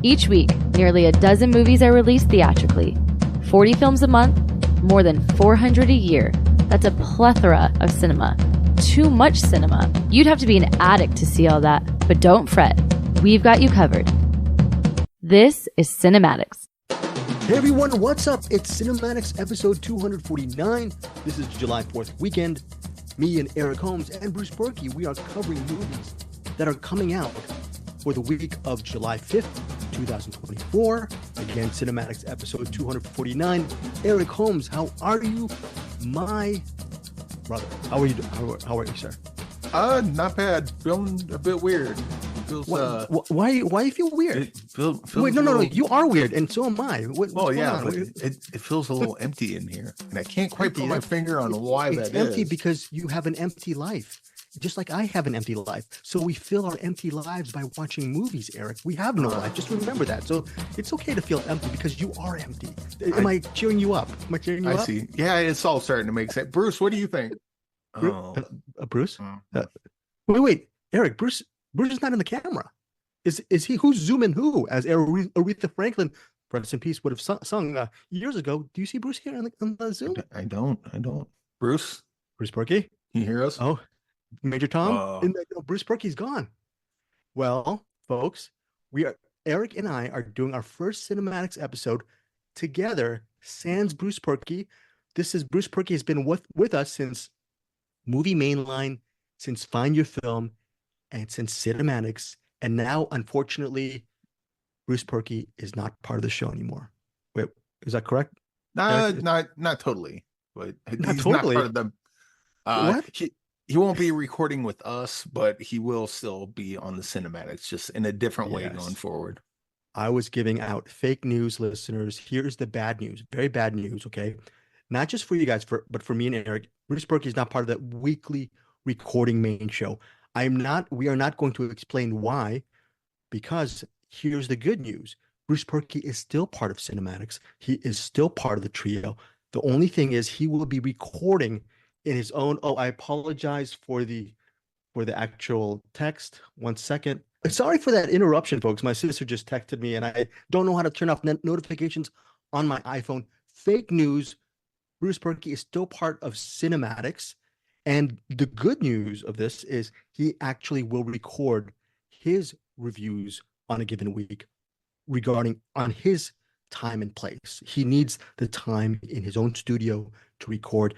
Each week, nearly a dozen movies are released theatrically. 40 films a month, more than 400 a year. That's a plethora of cinema. Too much cinema. You'd have to be an addict to see all that, but don't fret. We've got you covered. This is CinemAddicts. Hey everyone, what's up? It's CinemAddicts episode 249. This is July 4th weekend. Me and Eric Holmes and Bruce Purkey, we are covering movies that are coming out for the week of July 5th, 2024. Again, CinemAddicts episode 249. Eric Holmes, how are you, my brother? How are you? How are you, sir? Not bad. Feeling a bit weird. Feels, why you feel weird? Wait, no. You are weird, and so am I. What's going on? But it feels a little empty in here, and I can't quite put my finger on why that is. It's empty because you have an empty life, just like I have an empty life. So we fill our empty lives by watching movies, Eric. We have no life. Just remember that. So it's okay to feel empty because you are empty. Am I cheering you up? Am I cheering you up? I see. Yeah, it's all starting to make sense. Bruce, what do you think? Bruce? Wait, Eric. Bruce is not in the camera. Is he? Who's zooming who? As Aretha Franklin, rest in peace, would have sung years ago. Do you see Bruce here on the Zoom? I don't. Bruce Purkey? Can you hear us? Oh, Major Tom? Bruce Purkey's gone. Well, folks, Eric and I are doing our first CinemAddicts episode together, sans Bruce Purkey. Bruce Purkey has been with us since Movie Mainline, since Find Your Film, and since CinemAddicts. And now, unfortunately, Bruce Purkey is not part of the show anymore. Wait, is that correct? Not totally. But not he's totally. Not part of them. What? He won't be recording with us, but he will still be on the CinemAddicts, just in a different way going forward. I was giving out fake news, listeners. Here's the bad news. Very bad news, okay? Not just for you guys, but for me and Eric. Bruce Purkey is not part of that weekly recording main show. We are not going to explain why, because here's the good news. Bruce Purkey is still part of CinemAddicts. He is still part of the trio. The only thing is he will be recording in his own. Oh, I apologize for the actual text. 1 second. Sorry for that interruption, folks. My sister just texted me and I don't know how to turn off notifications on my iPhone. Fake news. Bruce Purkey is still part of CinemAddicts. And the good news of this is he actually will record his reviews on a given week regarding on his time and place. He needs the time in his own studio to record.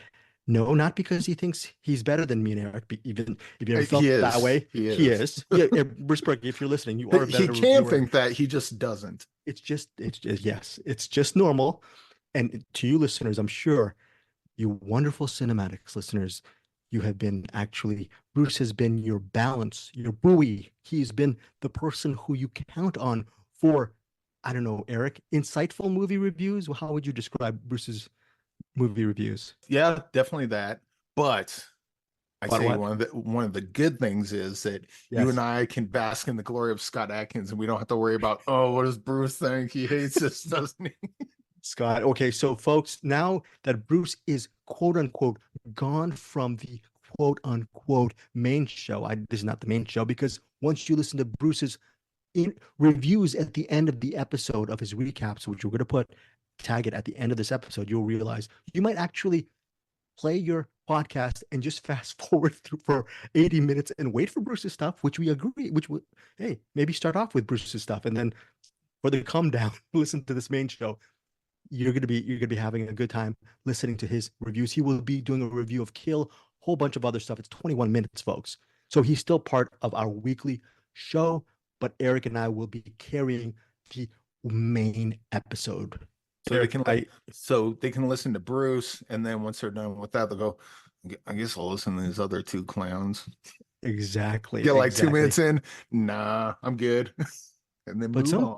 No, not because he thinks he's better than me and Eric. Even if you ever felt that way, he is. Yeah, Bruce Purkey, if you're listening, you are a better reviewer. He can think that, he just doesn't. It's just normal. And to you listeners, I'm sure you wonderful CinemAddicts listeners, Bruce has been your balance, your buoy. He's been the person who you count on for, I don't know, Eric, insightful movie reviews. How would you describe Bruce's movie reviews? Yeah, definitely that. But one of the good things is that you and I can bask in the glory of Scott Adkins, and we don't have to worry about, what does Bruce think? He hates this, doesn't he? Scott. Okay, so folks, now that Bruce is quote unquote gone from the quote unquote main show, this is not the main show, because once you listen to Bruce's reviews at the end of the episode of his recaps, which we're going to tag it at the end of this episode, you'll realize you might actually play your podcast and just fast forward through for 80 minutes and wait for Bruce's stuff, which we agree, maybe start off with Bruce's stuff and then for the come down, listen to this main show. You're gonna be having a good time listening to his reviews. He will be doing a review of Kill, a whole bunch of other stuff. It's 21 minutes, folks. So he's still part of our weekly show, but Eric and I will be carrying the main episode. So Eric, they can listen to Bruce, and then once they're done with that, they'll go, I guess I'll listen to these other two clowns. Exactly. Get 2 minutes in. Nah, I'm good. And then move on.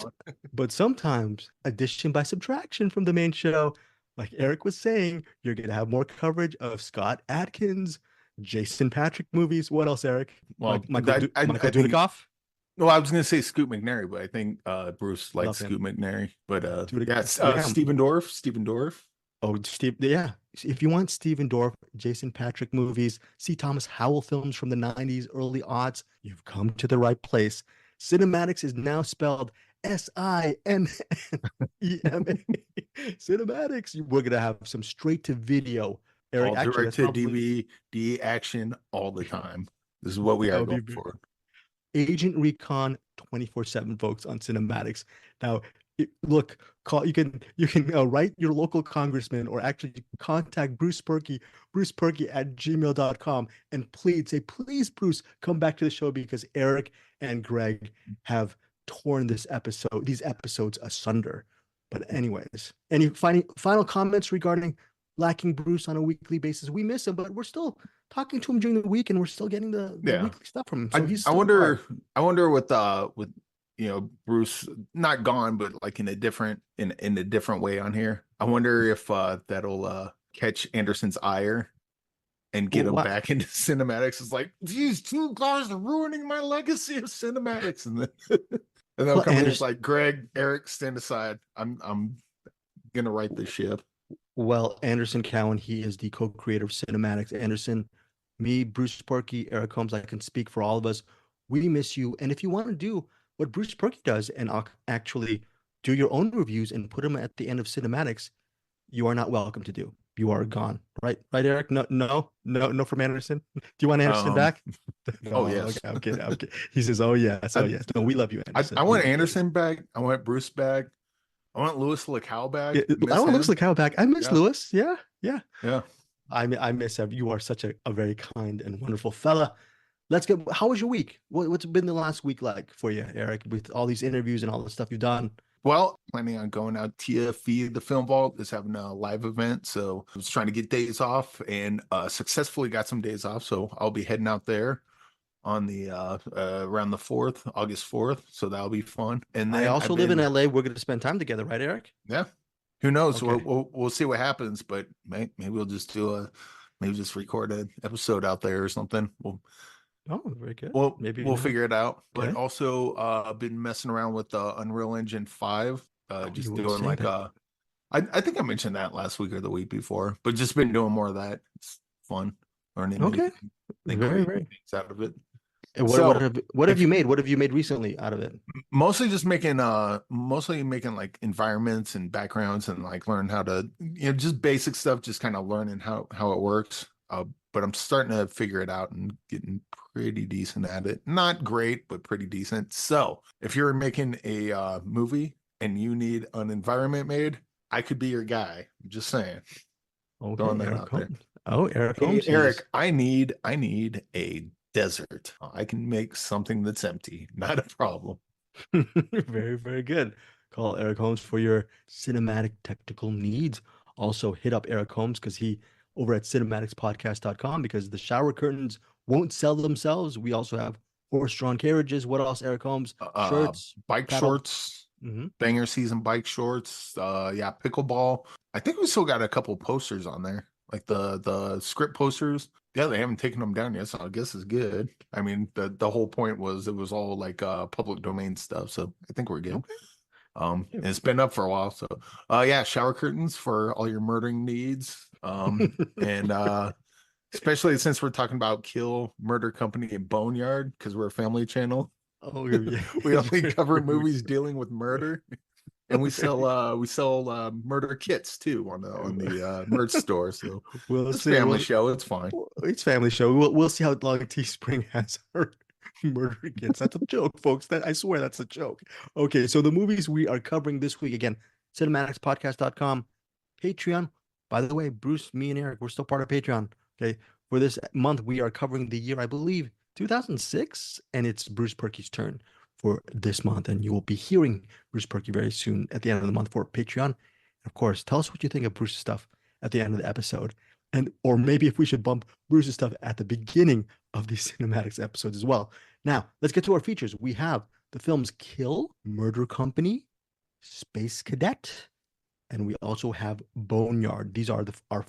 But sometimes addition by subtraction from the main show, like Eric was saying, you're going to have more coverage of Scott Adkins, Jason Patric movies. What else, Eric? Well, Michael Dudikoff? No, I was going to say Scoot McNairy, but I think Bruce likes Scoot McNairy. But Stephen Dorff. Oh, Steve, yeah. If you want Stephen Dorff, Jason Patric movies, see Thomas Howell films from the 90s, early aughts, you've come to the right place. CinemAddicts is now spelled CinemAddicts. We're gonna have some straight to video. Eric, all actually, direct to DVD action all the time. This is what we are going for. Agent Recon 24/7, folks, on CinemAddicts. Now, look, you can write your local congressman, or actually contact Bruce Purkey at gmail.com, and please Bruce, come back to the show, because Eric and Greg have torn these episodes asunder. But anyways, any final comments regarding lacking Bruce on a weekly basis? We miss him, but we're still talking to him during the week, and we're still getting the weekly stuff from him. So I wonder with Bruce not gone, but like in a different way on here. I wonder if that'll catch Anderson's ire and get him back into CinemAddicts. It's like, these two guys are ruining my legacy of CinemAddicts, and then they'll come in. It's like, Greg, Eric, stand aside. I'm gonna write this ship. Well, Anderson Cowan, he is the co-creator of CinemAddicts. Anderson, me, Bruce Purkey, Eric Holmes, I can speak for all of us. We miss you. And if you want to do what Bruce Purkey does and actually do your own reviews and put them at the end of CinemAddicts, you are not welcome to do. You are gone. Right, Eric? No from Anderson. Do you want Anderson back? Oh, yes. Okay. He says, oh, yes. Yes. No, we love you, Anderson. I want Anderson back. I want Bruce back. I want Louis Lacow back. I want Louis Lacow back. I miss Louis. Yeah. I miss him. You are such a very kind and wonderful fella. How was your week? What's been the last week like for you, Eric, with all these interviews and all the stuff you've done? Well, planning on going out to Feed the Film Vault is having a live event. So I was trying to get days off, and successfully got some days off. So I'll be heading out there on the around the 4th, August 4th. So that'll be fun. And then I also live in LA. We're going to spend time together, right, Eric? Yeah. Who knows? Okay. We'll see what happens, but maybe we'll just just record an episode out there or something. Very good. Well, maybe we'll figure it out. But okay. Also, been messing around with Unreal Engine 5. Just doing like I think I mentioned that last week or the week before, but just been doing more of that. It's fun learning. Okay. Very things out of it. And what have you made? What have you made recently out of it? Mostly just making like environments and backgrounds, and like learn how to, just basic stuff, just kind of learning how it works. But I'm starting to figure it out and getting pretty decent at it. Not great, but pretty decent. So if you're making a movie and you need an environment made, I could be your guy. I'm just saying. Okay, throwing that out there. Oh, Eric Holmes. Hey, Eric, I need a desert. I can make something that's empty. Not a problem. Very, very good. Call Eric Holmes for your cinematic technical needs. Also hit up Eric Holmes because he over at cinematics.podcast.com, because the shower curtains won't sell themselves. We also have horse-drawn carriages. What else, Eric Holmes? Shirts, bike shorts, banger season bike shorts. Pickleball. I think we still got a couple posters on there, like the script posters. Yeah, they haven't taken them down yet, so I guess it's good. I mean, the whole point was it was all like public domain stuff, so I think we're good. Okay. And it's been up for a while, so shower curtains for all your murdering needs. And especially since we're talking about Kill, Murder Company, and Boneyard, because we're a family channel. Oh yeah. We only cover movies dealing with murder, and we sell murder kits too on the merch store. So it's family show. It's fine. It's family show. We'll see how long Teespring has our murder kits. That's a joke, folks. I swear that's a joke. Okay, so the movies we are covering this week, again, cinematics.podcast.com, Patreon. By the way, Bruce, me, and Eric, we're still part of Patreon. Okay, for this month, we are covering the year, I believe, 2006, and it's Bruce Purkey's turn for this month, and you will be hearing Bruce Purkey very soon at the end of the month for Patreon. And of course, tell us what you think of Bruce's stuff at the end of the episode, or maybe if we should bump Bruce's stuff at the beginning of these cinematics episodes as well. Now, let's get to our features. We have the films Kill, Murder Company, Space Cadet, and we also have Boneyard. These are our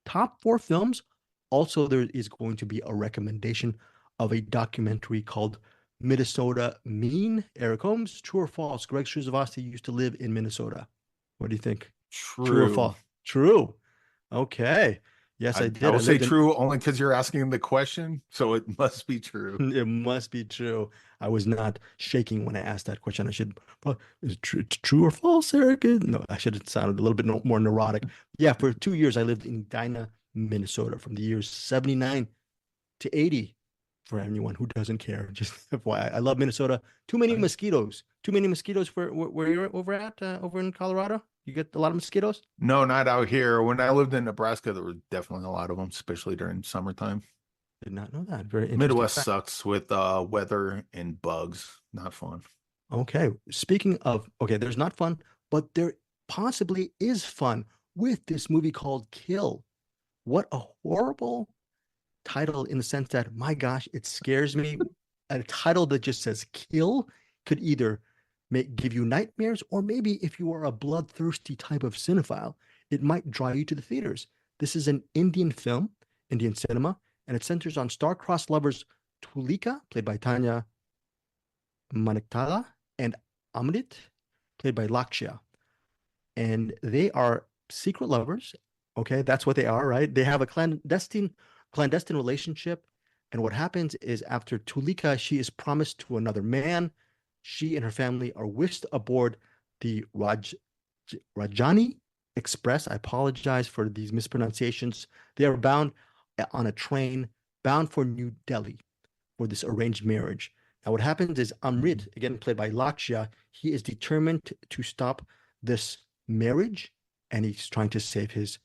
top 4 films. Also, there is going to be a recommendation of a documentary called Minnesota Mean. Eric Holmes, true or false? Greg Srisavasdi used to live in Minnesota. What do you think? True or false? True. Okay. Yes, I did. I will say true only because you're asking the question, so it must be true. It must be true. I was not shaking when I asked that question. I should, well, is it true or false, Eric? No, I should have sounded a little bit more neurotic. Yeah, for 2 years I lived in Edina, Minnesota, from the years 79 to 80. For anyone who doesn't care, just FYI, I love Minnesota. Too many mosquitoes. Too many mosquitoes for where you're over at, over in Colorado. You get a lot of mosquitoes? No, not out here. When I lived in Nebraska, there were definitely a lot of them, especially during summertime. Did not know that. Very interesting Midwest fact. sucks with weather and bugs. Not fun. Okay. Speaking of, okay, there's not fun, but there possibly is fun with this movie called Kill. What a horrible title in the sense that, my gosh, it scares me. A title that just says kill could either give you nightmares, or maybe if you are a bloodthirsty type of cinephile, it might draw you to the theaters. This is an Indian film, Indian cinema, and it centers on star-crossed lovers Tulika, played by Tanya Maniktala, and Amrit, played by Lakshya. And they are secret lovers. Okay, that's what they are, right? They have a clandestine relationship. And what happens is, after Tulika, she is promised to another man, she and her family are whisked aboard the Rajani Express. I apologize for these mispronunciations. They are bound on a train bound for New Delhi for this arranged marriage. Now, what happens is Amrit, again played by Lakshya, he is determined to stop this marriage, and he's trying to save his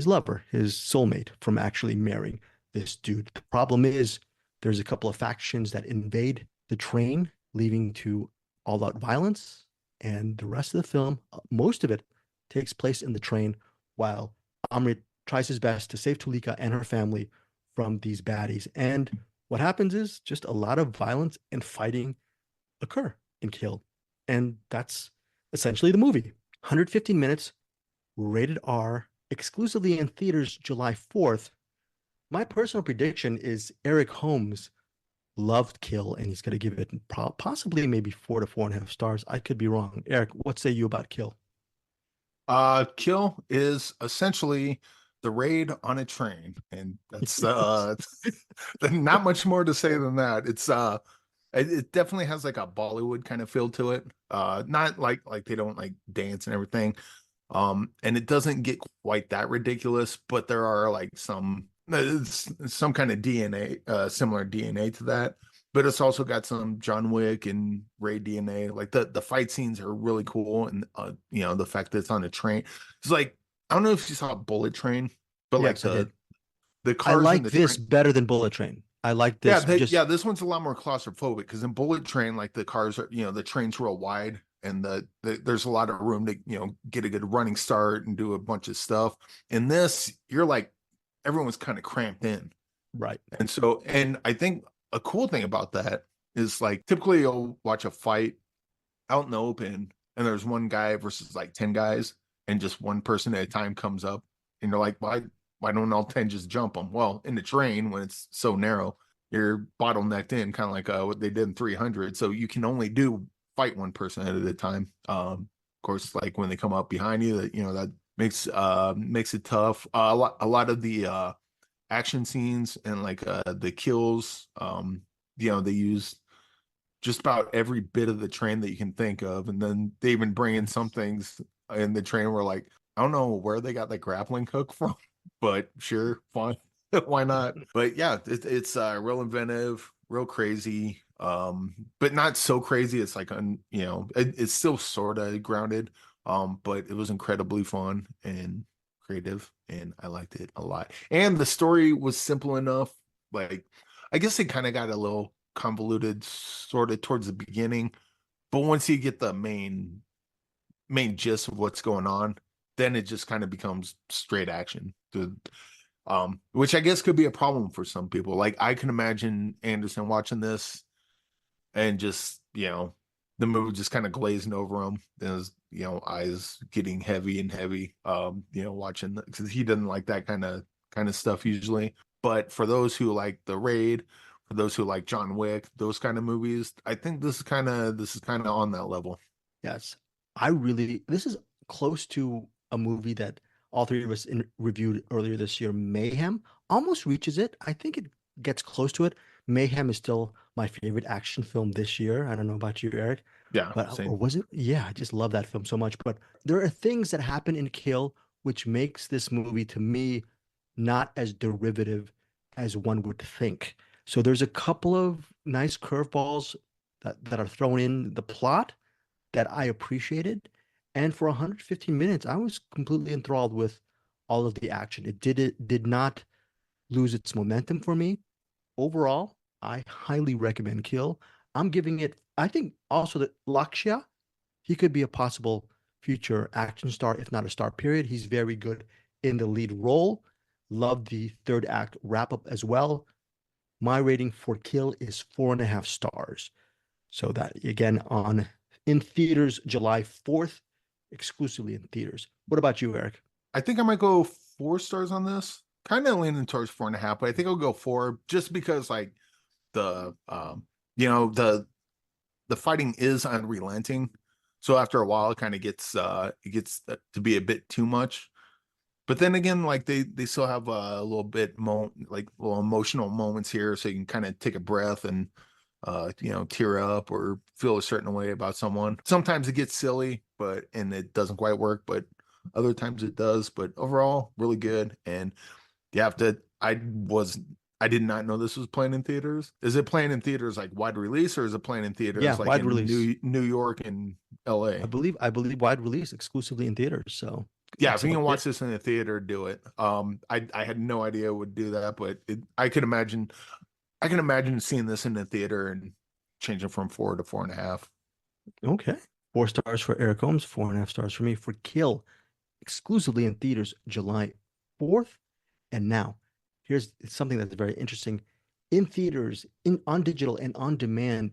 lover, his soulmate, from actually marrying this dude. The problem is there's a couple of factions that invade the train, leading to all-out violence, and the rest of the film, most of it, takes place in the train while Amrit tries his best to save Tulika and her family from these baddies. And what happens is just a lot of violence and fighting occur in Kill. And that's essentially the movie. 115 minutes, rated R, exclusively in theaters July 4th. My personal prediction is Eric Holmes loved Kill, and he's going to give it possibly maybe 4 to 4.5 stars. I could be wrong. Eric, what say you about Kill? Kill is essentially the raid on a train, and that's not much more to say than that. It's it definitely has like a Bollywood kind of feel to it. Not like they don't like dance and everything. And it doesn't get quite that ridiculous, but there are like some kind of DNA, similar DNA to that. But it's also got some John Wick and Ray DNA. Like the fight scenes are really cool, and the fact that it's on a train. It's like, I don't know if you saw Bullet Train, but yes, like the cars. I like this better than Bullet Train. I like this. Yeah, this one's a lot more claustrophobic, because in Bullet Train, like the cars are, the train's real wide, and there's a lot of room to get a good running start and do a bunch of stuff. In this, you're like, everyone's kind of cramped in, right? And I think a cool thing about that is, like, typically you'll watch a fight out in the open, and there's one guy versus like 10 guys, and just one person at a time comes up, and you're like, why don't all 10 just jump them? Well, in the train, when it's so narrow, you're bottlenecked in, kind of like what they did in 300. So you can only fight one person at a time. Of course, like when they come up behind you, that makes it tough. A lot of the action scenes and like the kills, they use just about every bit of the train that you can think of, and then they even bring in some things in the train where, like, I don't know where they got the grappling hook from, but sure, fine. Why not? But yeah, it's real inventive, real crazy, but not so crazy. It's like, it's still sort of grounded, but it was incredibly fun and creative, and I liked it a lot. And the story was simple enough. Like, I guess it kind of got a little convoluted sort of towards the beginning, but once you get the main gist of what's going on, then it just kind of becomes straight action. Which I guess could be a problem for some people. Like, I can imagine Anderson watching this and just, the movie just kind of glazing over him, and his, eyes getting heavy and heavy, watching, because he doesn't like that kind of stuff usually. But for those who like The Raid, for those who like John Wick, those kind of movies, I think this is kind of on that level. Yes. This is close to a movie that all three of us reviewed earlier this year, Mayhem, almost reaches it. I think it gets close to it. Mayhem is still my favorite action film this year. I don't know about you, Eric, Yeah, but same. or was it? Yeah, I just love that film so much. But there are things that happen in Kill which makes this movie to me not as derivative as one would think. So there's a couple of nice curveballs that are thrown in the plot that I appreciated. And for 115 minutes, I was completely enthralled with all of the action. It did not lose its momentum for me. Overall, I highly recommend Kill. I'm giving it, I think also that Lakshya, he could be a possible future action star, if not a star, period. He's very good in the lead role. Love the third act wrap up as well. My rating for Kill is 4.5 stars. So that again on in theaters July 4th, exclusively in theaters. What about you, Eric? I think I might go 4 stars on this. Kind of leaning towards 4.5, but I think I'll go 4 just because like the the fighting is unrelenting. So after a while, it gets to be a bit too much. But then again, like they still have a little bit like little emotional moments here, so you can kind of take a breath and tear up or feel a certain way about someone. Sometimes it gets silly, and it doesn't quite work, but other times it does. But overall, really good. And you have to. I did not know this was playing in theaters. Is it playing in theaters like wide release, or is it playing in theaters Yeah, like wide in release. New York and LA? I believe wide release exclusively in theaters. So Yeah, if it's you a can watch bit. this in the theater, do it. I had no idea it would do that, but I can imagine seeing this in the theater and changing from 4 to 4.5. Okay. 4 stars for Eric Holmes, 4.5 stars for me for Kill, exclusively in theaters July 4th. And now, here's something that's very interesting. In theaters, on digital and on demand,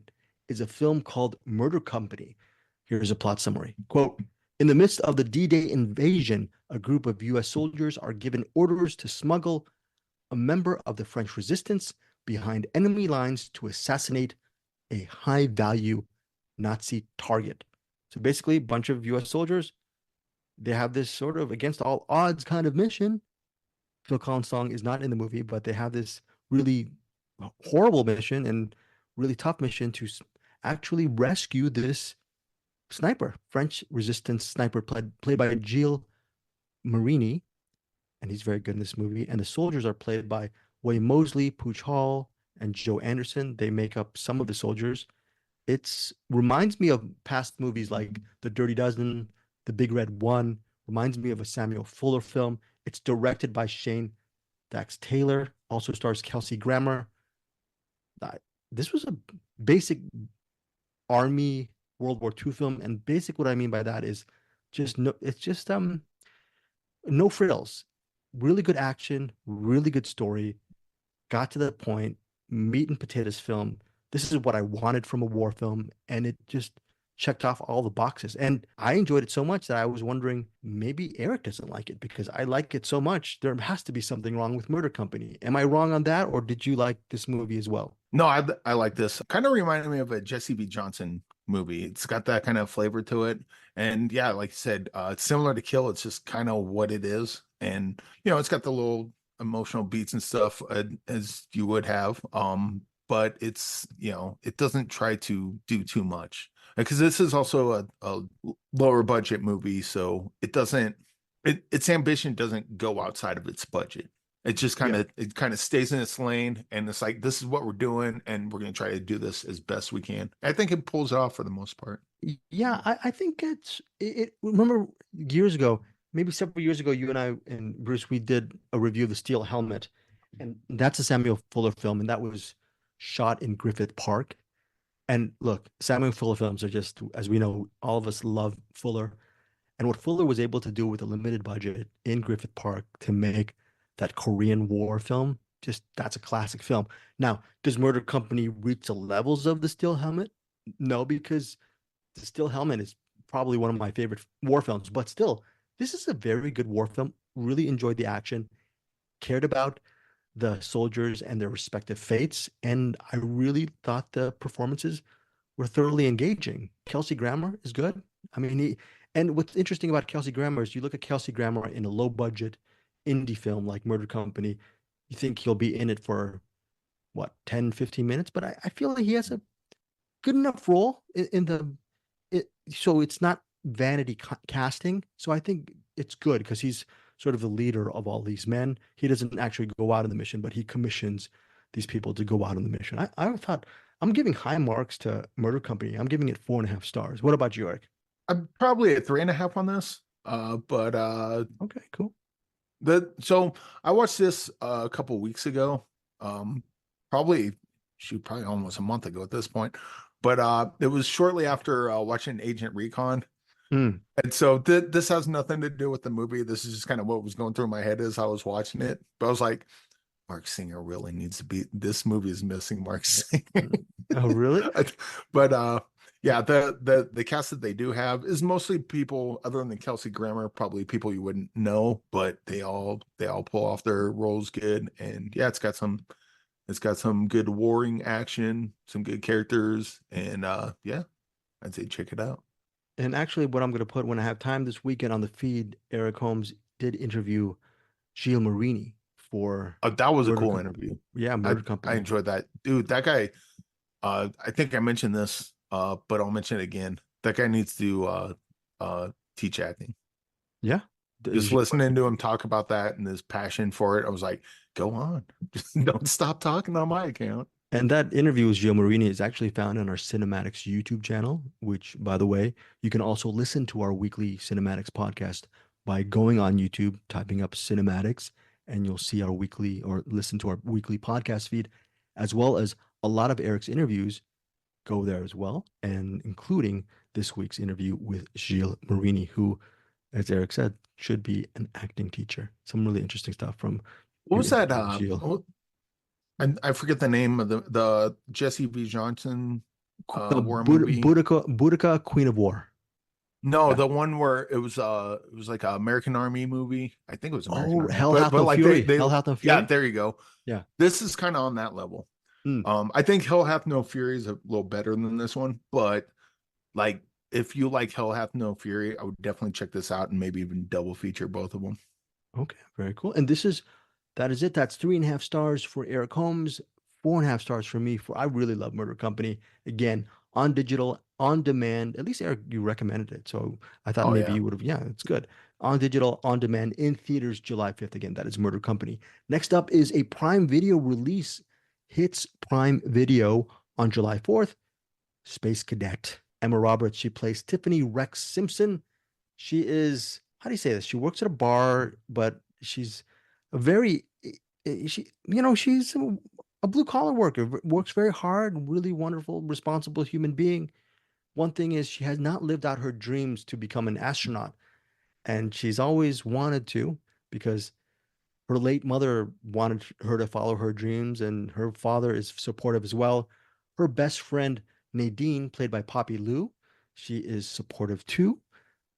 is a film called Murder Company. Here's a plot summary. Quote, in the midst of the D-Day invasion, a group of US soldiers are given orders to smuggle a member of the French resistance behind enemy lines to assassinate a high-value Nazi target. So basically, a bunch of US soldiers, they have this sort of against all odds kind of mission. Phil Collins' song is not in the movie, but they have this really horrible mission and really tough mission to actually rescue this sniper, French resistance sniper played by Gilles Marini, and he's very good in this movie. And the soldiers are played by William Moseley, Pooch Hall, and Joe Anderson. They make up some of the soldiers. It's reminds me of past movies like The Dirty Dozen, The Big Red One. Reminds me of a Samuel Fuller film. It's directed by Shane Dax Taylor. Also stars Kelsey Grammer. Uh, this was a basic Army World War II film, and basic what I mean by that is just no. It's just no frills. Really good action. Really good story. Got to the point. Meat and potatoes film. This is what I wanted from a war film, and it just checked off all the boxes. And I enjoyed it so much that I was wondering maybe Eric doesn't like it because I like it so much. There has to be something wrong with Murder Company. Am I wrong on that, or did you like this movie as well? No, I like this. Kind of reminded me of a Jesse B. Johnson movie. It's got that kind of flavor to it. And yeah, like you said, it's similar to Kill. It's just kind of what it is. And, it's got the little emotional beats and stuff as you would have. But it doesn't try to do too much because this is also a lower budget movie. So its ambition doesn't go outside of its budget. It just kind of stays in its lane, and it's like this is what we're doing, and we're going to try to do this as best we can. I think it pulls it off for the most part. Yeah, I think remember years ago, maybe several years ago, you and I and Bruce, we did a review of the Steel Helmet, and that's a Samuel Fuller film, and that was shot in Griffith Park. And look, Samuel Fuller films are just, as we know, all of us love Fuller. And what Fuller was able to do with a limited budget in Griffith Park to make that Korean War film, just that's a classic film. Now, does Murder Company reach the levels of The Steel Helmet? No, because The Steel Helmet is probably one of my favorite war films, but still, this is a very good war film. Really enjoyed the action, cared about the soldiers and their respective fates, and I really thought the performances were thoroughly engaging. Kelsey Grammer is good. I mean, And what's interesting about Kelsey Grammer is you look at Kelsey Grammer in a low budget indie film like Murder Company, you think he'll be in it for what, 10, 15 minutes? But I feel like he has a good enough role in the so it's not vanity casting. So I think it's good because he's sort of the leader of all these men. He doesn't actually go out on the mission, but he commissions these people to go out on the mission. I thought I'm giving high marks to Murder Company. I'm giving it 4.5 stars. What about you, Eric? I'm probably at 3.5 on this. But okay, cool. So I watched this a couple weeks ago. Probably almost a month ago at this point. But it was shortly after watching Agent Recon. And so this has nothing to do with the movie. This is just kind of what was going through my head as I was watching it. But I was like, Mark Singer really needs to be, this movie is missing Mark Singer. Oh, really? But yeah, the cast that they do have is mostly people other than Kelsey Grammer, probably people you wouldn't know, but they all pull off their roles good. And yeah, it's got some good warring action, some good characters, and yeah, I'd say check it out. And actually, what I'm going to put when I have time this weekend on the feed, Eric Holmes did interview Gilles Marini for. Oh, that was a cool interview. Yeah, Murder Company. I enjoyed that, dude. That guy. I think I mentioned this, but I'll mention it again. That guy needs to teach acting. Yeah. Just listening to him talk about that and his passion for it, I was like, go on. Just don't stop talking on my account. And that interview with Gilles Marini is actually found on our CinemAddicts YouTube channel, which, by the way, you can also listen to our weekly CinemAddicts podcast by going on YouTube, typing up CinemAddicts, and you'll see our weekly or listen to our weekly podcast feed, as well as a lot of Eric's interviews go there as well, and including this week's interview with Gilles Marini, who, as Eric said, should be an acting teacher. Some really interesting stuff from. What was that? And I forget the name of the Jesse V. Johnson war movie. Boudica, Queen of War. No, the one where it was like an American Army movie. I think it was American Army. Hell Hath No Fury. Hell Hath No Fury. Yeah, there you go. Yeah, this is kind of on that level. I think Hell Hath No Fury is a little better than this one, but like if you like Hell Hath No Fury, I would definitely check this out and maybe even double feature both of them. Okay, very cool. And that is it. That's 3.5 stars for Eric Holmes, 4.5 stars for me. I really love Murder Company. Again, on digital, on demand. At least Eric, you recommended it, so I thought maybe you would have. Yeah, it's good. On digital, on demand, in theaters, July 5th. Again, that is Murder Company. Next up is a Prime Video release. Hits Prime Video on July 4th. Space Cadet. Emma Roberts. She plays Tiffany Rex Simpson. She is, how do you say this? She works at a bar, but she's she's a blue collar worker, works very hard, really wonderful, responsible human being. One thing is she has not lived out her dreams to become an astronaut, and she's always wanted to because her late mother wanted her to follow her dreams, and her father is supportive as well. Her best friend Nadine, played by Poppy Liu, she is supportive too.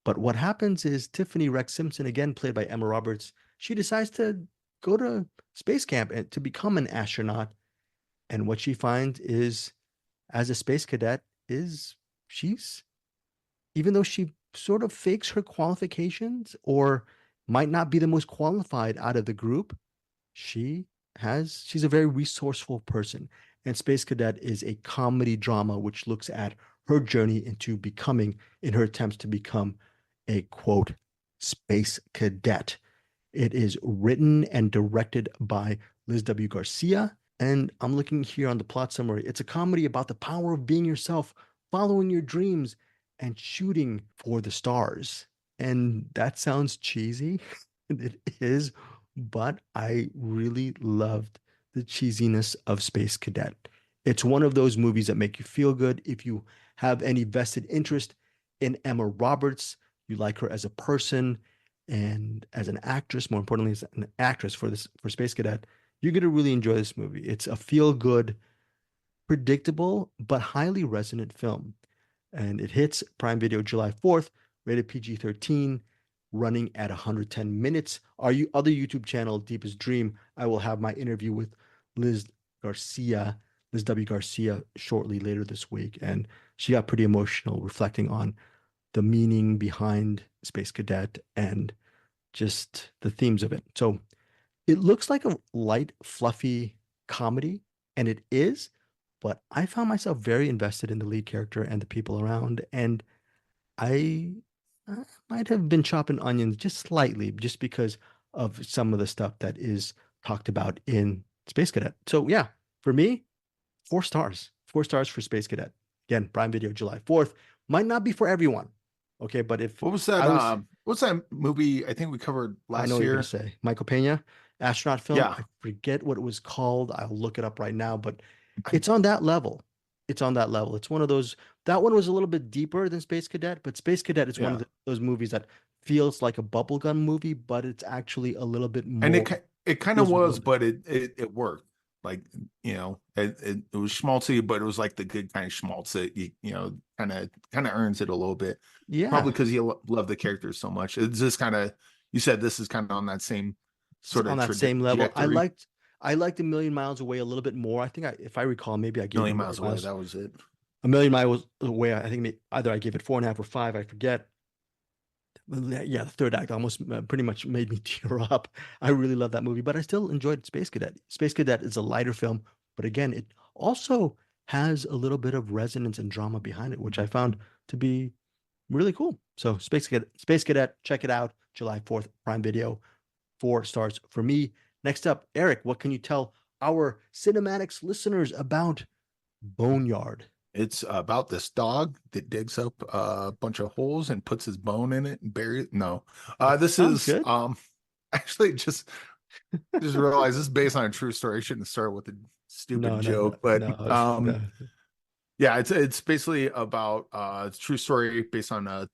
But what happens is Tiffany Rex Simpson, again played by Emma Roberts, she decides to go to space camp and to become an astronaut. And what she finds is, as a space cadet, is even though she sort of fakes her qualifications or might not be the most qualified out of the group, she's a very resourceful person. And Space Cadet is a comedy drama which looks at her journey in her attempts to become a, quote, space cadet. It is written and directed by Liz W. Garcia. And I'm looking here on the plot summary. It's a comedy about the power of being yourself, following your dreams, and shooting for the stars. And that sounds cheesy. It is, but I really loved the cheesiness of Space Cadet. It's one of those movies that make you feel good. If you have any vested interest in Emma Roberts, you like her as a person and as an actress, more importantly, as an actress for Space Cadet, you're going to really enjoy this movie. It's a feel-good, predictable, but highly resonant film. And it hits Prime Video July 4th, rated PG-13, running at 110 minutes. Our other YouTube channel, Deepest Dream, I will have my interview with Liz W. Garcia, shortly later this week. And she got pretty emotional reflecting on the meaning behind Space Cadet and just the themes of it. So it looks like a light, fluffy comedy, and it is, but I found myself very invested in the lead character and the people around, and I, I might have been chopping onions just slightly just because of some of the stuff that is talked about in Space Cadet. So yeah, for me, 4 stars. 4 stars for Space Cadet. Again, Prime Video, July 4th. Might not be for everyone. Okay, but if What was that? I was, What's that movie I think we covered I know last what you're year? gonna say. Michael Pena, astronaut film. Yeah. I forget what it was called. I'll look it up right now, but I, it's on that level. It's on that level. It's one of those. That one was a little bit deeper than Space Cadet, but Space Cadet is one of yeah. those movies that feels like a bubblegum movie, but it's actually a little bit And more. it kind of Feels was, real. but it worked. Like, it was schmaltzy, but it was like the good kind of schmaltz that kind of earns it a little bit. Probably Yeah, because you love the characters so much. It's just kind of, you said this is kind of on that same it's sort on of that same level. trajectory. I liked A Million Miles Away a little bit more. I think if I recall, maybe I gave it Million A Million Miles Away, Miles. that was it. A Million Miles Away. I think either I gave it 4.5 or 5. I forget. Yeah, the third act almost pretty much made me tear up. I really love that movie, but I still enjoyed Space Cadet. Space Cadet is a lighter film, but again, it also has a little bit of resonance and drama behind it, which I found to be really cool. So Space Cadet, check it out. July 4th, Prime Video, 4 stars for me. Next up, Eric, what can you tell our cinematics listeners about Boneyard? It's about this dog that digs up a bunch of holes and puts his bone in it and buries it. No, this Sounds is good. actually just realized this is based on a true story. I shouldn't start with a stupid No, no, no, joke, but no. yeah, it's basically about it's a true story based on a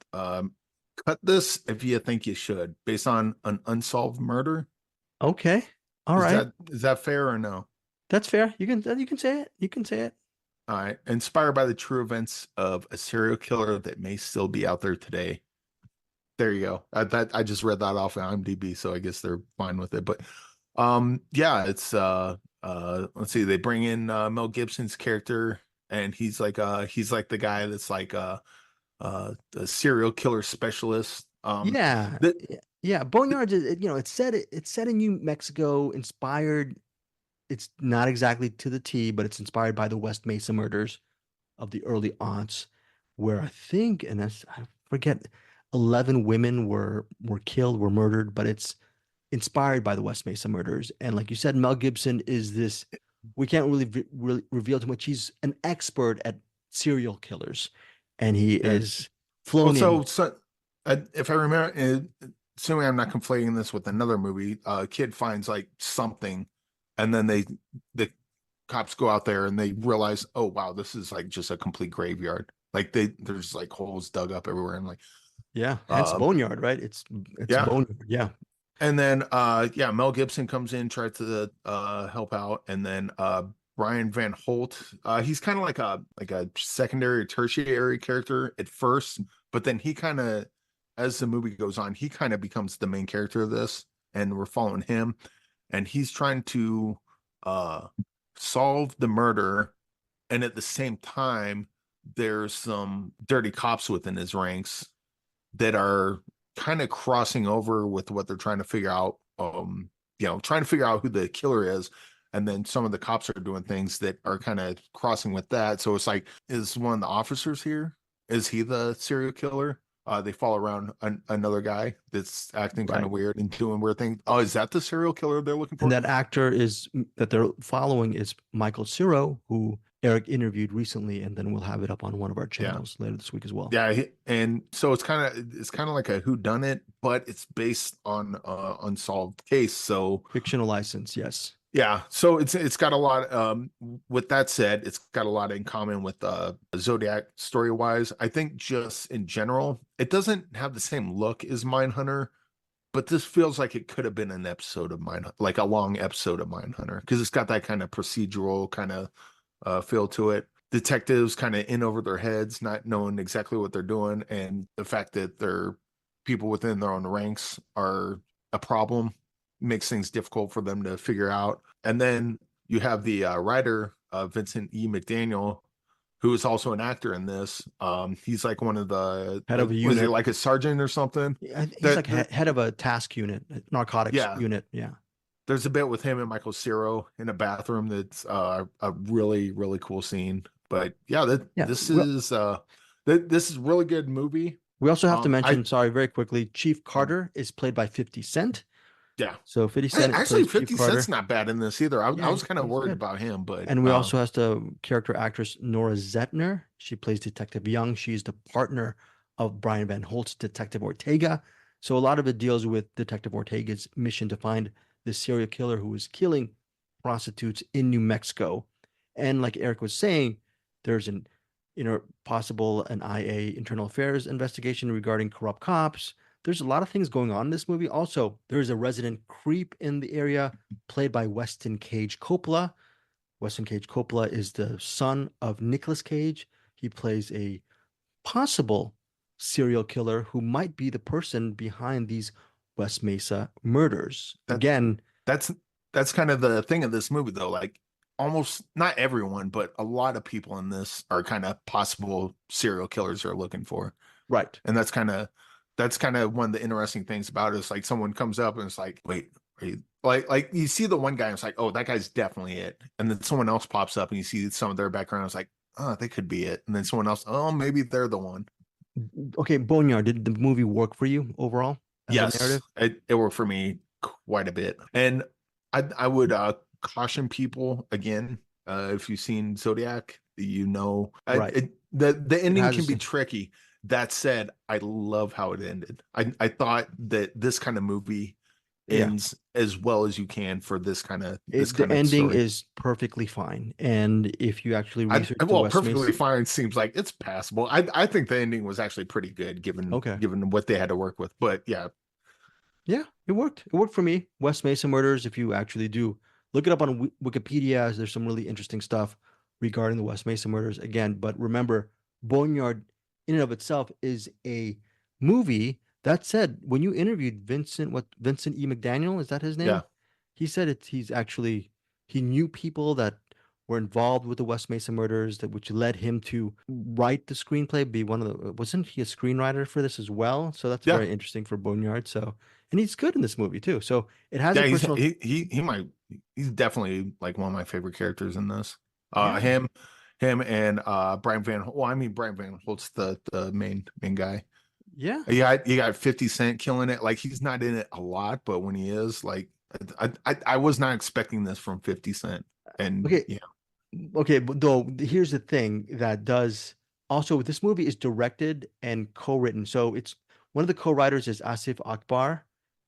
cut this if you think you should, based on an unsolved murder. Okay. All Is right. that fair or no? That's fair. You can say it. You can say it. All right. Inspired by the true events of a serial killer that may still be out there today. There you go. I just read that off of IMDb, so I guess they're fine with it. But yeah, it's let's see, they bring in Mel Gibson's character, and he's like the guy that's like a serial killer specialist. Yeah. That Yeah. Boneyard is, it's set in New Mexico, inspired. It's not exactly to the T, but it's inspired by the West Mesa murders of the early aughts, where I think, and I forget, 11 women were killed, were murdered, but it's inspired by the West Mesa murders. And like you said, Mel Gibson is this. We can't really reveal too much. He's an expert at serial killers, and he yeah. is Well, flown in. so if I remember, assuming I'm not conflating this with another movie, a kid finds like something, and then the cops go out there and they realize, oh wow, this is like just a complete graveyard. Like there's like holes dug up everywhere, and like Yeah, hence Boneyard, right? It's yeah. Boneyard. Yeah. And then yeah, Mel Gibson comes in, tries to help out, and then Brian Van Holt, he's kind of like a secondary or tertiary character at first, but then he kind of, as the movie goes on, he kind of becomes the main character of this, and we're following him, and he's trying to solve the murder, and at the same time there's some dirty cops within his ranks that are kind of crossing over with what they're trying to figure out, trying to figure out who the killer is. And then some of the cops are doing things that are kind of crossing with that. So it's like, is one of the officers here? Is he the serial killer? They follow around another guy that's acting kind of Right. weird and doing weird things. Oh, is that the serial killer they're looking for? And that actor that they're following is Michael Ciro, who Eric interviewed recently, and then we'll have it up on one of our channels later this week as well. Yeah, and so it's kind of like a whodunit, but it's based on unsolved case. So Fictional license, yes. yeah, so it's got a lot. With that said, it's got a lot in common with Zodiac story wise. I think just in general, it doesn't have the same look as Mindhunter, but this feels like it could have been an episode of Mindhunter, like a long episode of Mindhunter, because it's got that kind of procedural kind of feel to it. Detectives kind of in over their heads, not knowing exactly what they're doing, and the fact that they're people within their own ranks are a problem makes things difficult for them to figure out. And then you have the writer, Vincent E. McDaniel, who is also an actor in this. He's like one of the head of a was he unit, like a sergeant or something? he's like head of a task unit, narcotics Yeah. unit. Yeah. There's a bit with him and Michael Cero in a bathroom that's a really, really cool scene. But yeah, this is this is really good movie. We also have to mention, sorry, very quickly, Chief Carter is played by 50 Cent. Yeah. So 50 Cent actually plays 50 Chief Carter. Cent's not bad in this either. I was kind of worried good. about him, but and we also has the character actress Nora Zetner. She plays Detective Young. She's the partner of Brian Van Holt's Detective Ortega. So a lot of it deals with Detective Ortega's mission to find the serial killer who is killing prostitutes in New Mexico. And like Eric was saying, there's an possible an IA internal affairs investigation regarding corrupt cops. There's a lot of things going on in this movie. Also, there's a resident creep in the area played by Weston Cage Coppola. Weston Cage Coppola is the son of Nicolas Cage. He plays a possible serial killer who might be the person behind these West Mesa murders. That's kind of the thing of this movie, though. Like, almost not everyone, but a lot of people in this are kind of possible serial killers they're looking for. Right. And that's kind of one of the interesting things about it. Is like someone comes up and it's like, wait, are you like you see the one guy and it's like, oh, that guy's definitely it. And then someone else pops up and you see some of their background. It's like, oh, they could be it. And then someone else, oh, maybe they're the one. Okay, Boneyard, did the movie work for you overall? Yes, it worked for me quite a bit. And I would caution people again, if you've seen Zodiac, right. The ending can be tricky. That said, I love how it ended. I thought that this kind of movie ends as well as you can for this kind of the ending is perfectly fine. And if you actually research perfectly fine seems like it's passable. I think the ending was actually pretty good given what they had to work with. But yeah, it worked. It worked for me. West Mesa Murders, if you actually do look it up on Wikipedia, there's some really interesting stuff regarding the West Mesa Murders again. But remember, Boneyard in and of itself is a movie. That said, when you interviewed Vincent E. McDaniel, is that his name? Yeah. He said he knew people that were involved with the West Mesa murders, which led him to write the screenplay, wasn't he a screenwriter for this as well? So that's very interesting for Boneyard. So, and he's good in this movie too. So it has a personal... he's definitely like one of my favorite characters in this. Him and Brian Van Holt. Well, I mean, Brian Van Holt's the main guy. Yeah. You got 50 Cent killing it. Like, he's not in it a lot, but when he is, like, I was not expecting this from 50 Cent. And okay, but though here's the thing that does also, this movie is directed and co-written. So it's one of the co-writers is Asif Akbar.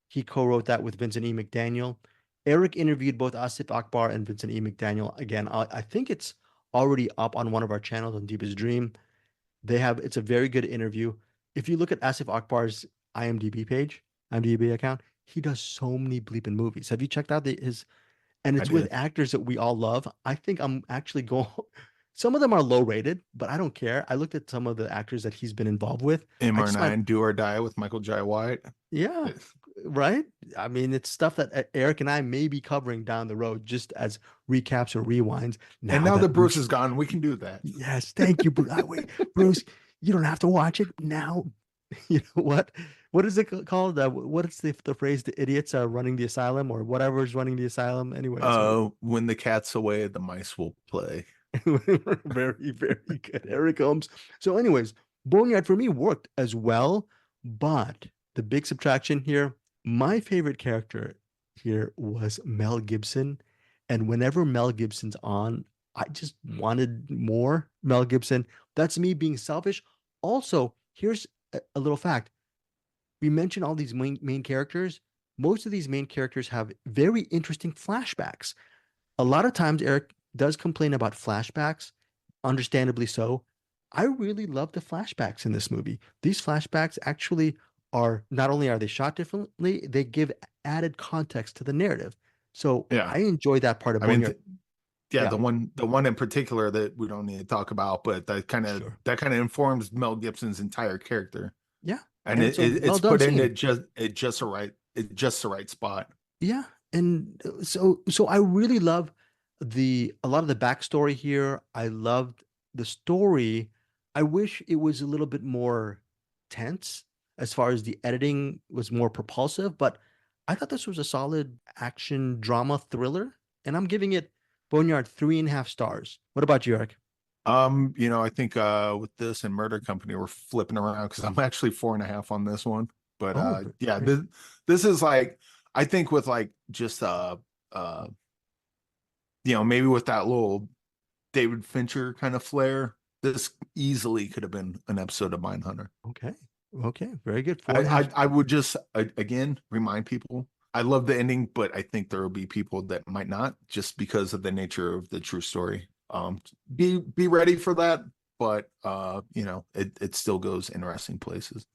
He co-wrote that with Vincent E. McDaniel. Eric interviewed both Asif Akbar and Vincent E. McDaniel. Again, I think it's already up on one of our channels on Deepest Dream. It's a very good interview. If you look at Asif Akbar's IMDb account, he does so many bleeping movies. Have you checked out his? And it's with actors that we all love. I think I'm actually going. Some of them are low rated, but I don't care. I looked at some of the actors that he's been involved with. MR9 Do or Die with Michael Jai White. Yeah, right. I mean, it's stuff that Eric and I may be covering down the road, just as recaps or rewinds. Now that Bruce is gone, we can do that. Yes, thank you, Bruce. Wait, Bruce, you don't have to watch it now. You know what? What is it called? What is the phrase? The idiots are running the asylum, or whatever is running the asylum. Anyway. When the cat's away, the mice will play. Very, very good, Eric Holmes. So, anyways, Boneyard for me worked as well, but the big subtraction here, my favorite character here was Mel Gibson, and whenever Mel Gibson's on, I just wanted more Mel Gibson. That's me being selfish. Also, here's a little fact. We mentioned all these main characters. Most of these main characters have very interesting flashbacks. A lot of times, Eric does complain about flashbacks, understandably so. I really love the flashbacks in this movie. These flashbacks actually are, not only are they shot differently, they give added context to the narrative. So I enjoy that part of Boneyard. The one in particular that we don't need to talk about, but that kind of informs Mel Gibson's entire character. Yeah. And it's put in at just the right spot. Yeah. And so I really love a lot of the backstory here. I loved the story, I wish it was a little bit more tense as far as the editing was more propulsive, but I thought this was a solid action drama thriller, and I'm giving it Boneyard 3.5 stars. What about you, Eric? I think with this and Murder Company, we're flipping around because I'm actually 4.5 on this one. But Oh, yeah, great. this is like, I think with like just maybe with that little David Fincher kind of flair, this easily could have been an episode of Mindhunter. Okay. Okay. Very good. Four I, and a half. I would just again remind people I love the ending, but I think there will be people that might not just because of the nature of the true story. Be ready for that, but it still goes interesting places.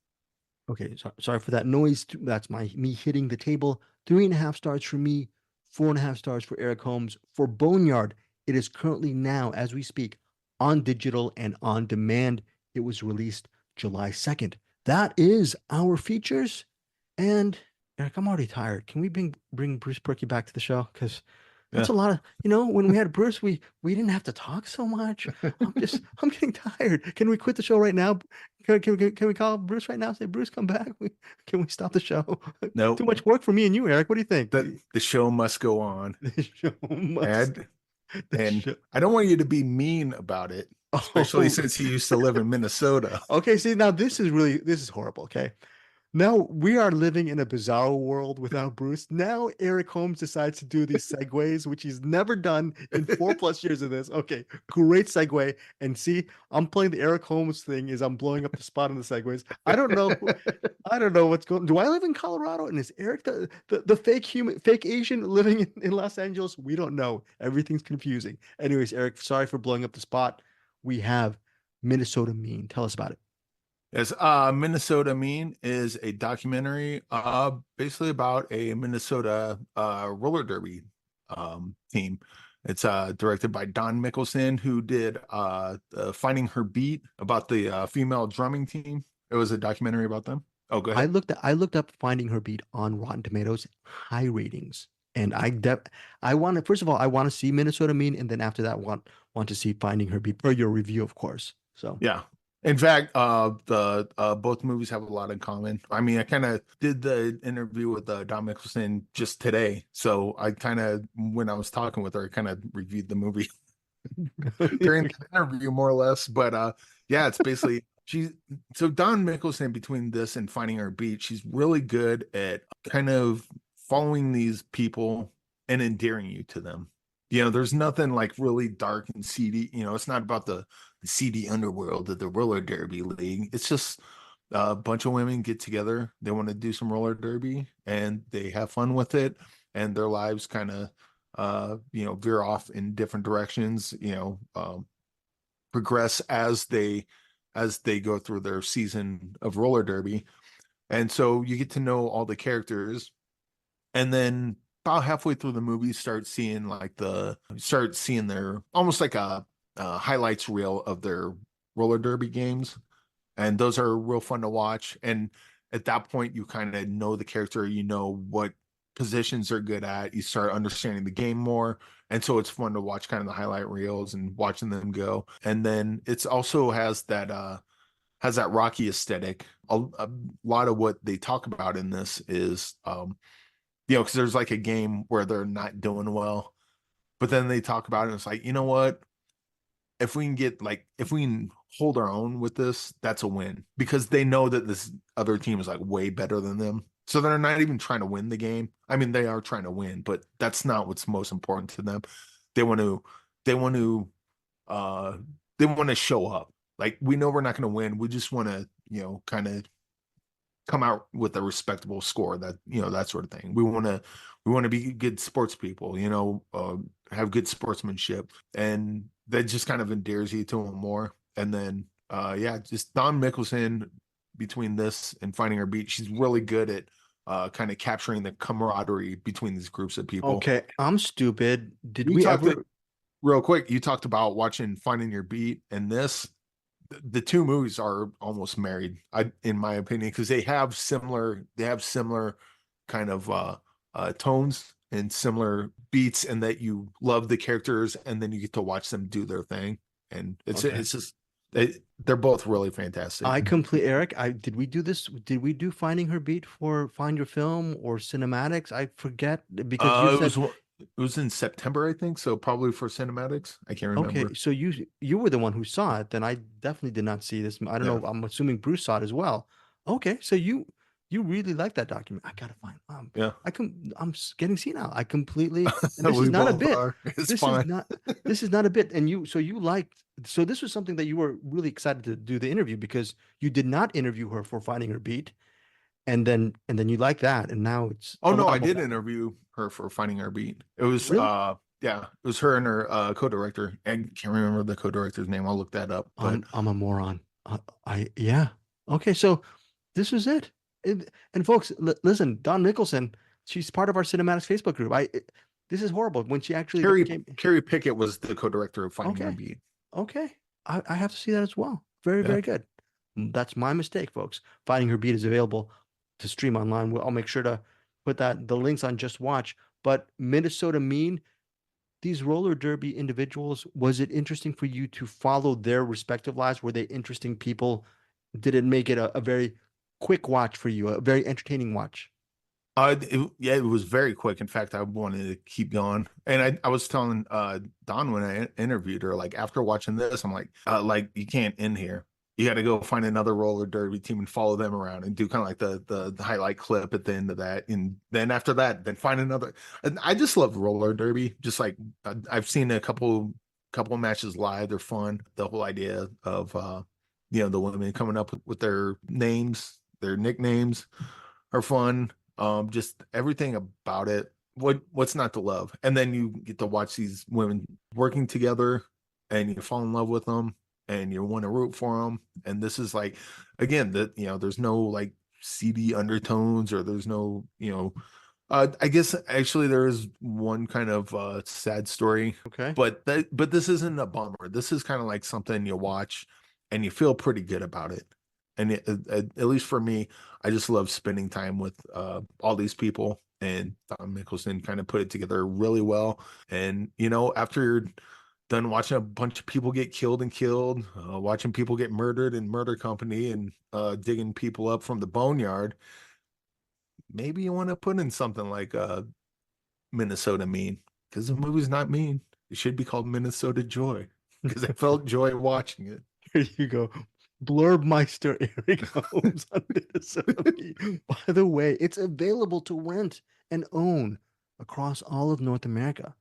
Okay. Sorry for that noise. That's me hitting the table. 3.5 stars for me. 4.5 stars for Eric Holmes. For Boneyard, it is currently now, as we speak, on digital and on demand. It was released July 2nd. That is our features. And Eric, I'm already tired. Can we bring Bruce Purkey back to the show? Because that's Yeah. a lot of, when we had Bruce, we didn't have to talk so much. I'm getting tired. Can we quit the show right now? Can we call Bruce right now? Say, Bruce, come back. Can we stop the show? No, Too much work for me and you, Eric. What do you think? the show must go on. The show must. And I don't want you to be mean about it, especially since you used to live in Minnesota. Okay, see, now this is horrible. Okay. Now we are living in a bizarre world without Bruce. Now Eric Holmes decides to do these segues, which he's never done in 4+ years of this. Okay, great segue. And see, I'm playing the Eric Holmes thing as I'm blowing up the spot on the segues. I don't know. I don't know what's going. Do I live in Colorado? And is Eric the fake Asian living in Los Angeles? We don't know. Everything's confusing. Anyways, Eric, sorry for blowing up the spot. We have Minnesota Mean. Tell us about it. Yes, Minnesota Mean is a documentary basically about a Minnesota roller derby team. It's directed by Don Mickelson, who did Finding Her Beat about the female drumming team. It was a documentary about them. Oh, go ahead. I looked up Finding Her Beat on Rotten Tomatoes, high ratings. And I want to, first of all, I want to see Minnesota Mean, and then after that want to see Finding Her Beat, per your review, of course. So yeah. In fact, the both movies have a lot in common. I mean, I kind of did the interview with Don Mickelson just today, so I kind of, when I was talking with her, I kind of reviewed the movie during the interview, more or less. But yeah, it's basically so Don Mickelson, between this and Finding Her Beat, she's really good at kind of following these people and endearing you to them. There's nothing like really dark and seedy. It's not about the seedy underworld of the roller derby league. It's just a bunch of women get together. They want to do some roller derby and they have fun with it. And their lives kind of, veer off in different directions, progress as they go through their season of roller derby. And so you get to know all the characters. And then about halfway through the movie, start seeing their almost like a highlights reel of their roller derby games, and those are real fun to watch. And at that point, you kind of know the character, what positions they're good at. You start understanding the game more, and so it's fun to watch kind of the highlight reels and watching them go. And then it's also has that Rocky aesthetic. A lot of what they talk about in this is because there's like a game where they're not doing well, but then they talk about it and it's like, what? If we can hold our own with this, that's a win, because they know that this other team is like way better than them. So they're not even trying to win the game. I mean, they are trying to win, but that's not what's most important to them. They want to show up. Like, we know we're not going to win. We just want to, kind of come out with a respectable score, that that sort of thing. We want to be good sports people, have good sportsmanship, and that just kind of endears you to them more. And then just Don Mickelson, between this and Finding Her Beat, she's really good at kind of capturing the camaraderie between these groups of people. Okay, I'm stupid. Real quick, you talked about watching Finding Your Beat, and this, the two movies are almost married, in my opinion, because they have similar kind of tones and similar beats, and that you love the characters and then you get to watch them do their thing. and it's just they're both really fantastic. Eric, did we do this? Did we do Finding Her Beat for Find Your Film or CinemAddicts? I forget because you said it was in September, I think. So probably for CinemAddicts. I can't remember. Okay, so you were the one who saw it. Then I definitely did not see this. I don't know. I'm assuming Bruce saw it as well. Okay, so you really like that document. I gotta find. I'm getting senile. I completely. And this is not a bit. This is not a bit. And you liked. So this was something that you were really excited to do the interview because you did not interview her for Finding Her Beat, and then you like that, and now it's. Oh no, I did interview her for Finding Her Beat. It was really? yeah, it was her and her co-director. I can't remember the co-director's name. I'll look that up. But I'm a moron. Yeah. Okay, so this was it. And folks, listen, Dawn Nicholson, she's part of our CinemAddicts Facebook group. This is horrible. When she actually Carrie Pickett was the co-director of Finding Her Beat. Okay. I have to see that as well. Very good. That's my mistake, folks. Finding Her Beat is available to stream online. I'll make sure to put the links on Just Watch. But Minnesota Mean, these roller derby individuals, was it interesting for you to follow their respective lives? Were they interesting people? Did it make it a very quick watch for you, a very entertaining watch? It was very quick. In fact, I wanted to keep going. And I was telling Dawn when I interviewed her, like after watching this, I'm like you can't end here. You got to go find another roller derby team and follow them around and do kind of like the highlight clip at the end of that. And then after that, then find another. And I just love roller derby. Just like I've seen a couple matches live. They're fun. The whole idea of the women coming up with their names, their nicknames are fun. Just everything about it. What's not to love? And then you get to watch these women working together and you fall in love with them. And you want to root for them. And this is like, again, there's no like seedy undertones or there's no, I guess actually there is one kind of sad story. Okay. But this isn't a bummer. This is kind of like something you watch and you feel pretty good about it. And at least for me, I just love spending time with all these people. And Don Nicholson kind of put it together really well. And, after you're done watching a bunch of people get killed, watching people get murdered in Murder Company and digging people up from the Boneyard, maybe you want to put in something like Minnesota Mean, because the movie's not mean. It should be called Minnesota Joy, because I felt joy watching it. Here you go. Blurbmeister Eric Holmes on Minnesota Mean. By the way, it's available to rent and own across all of North America.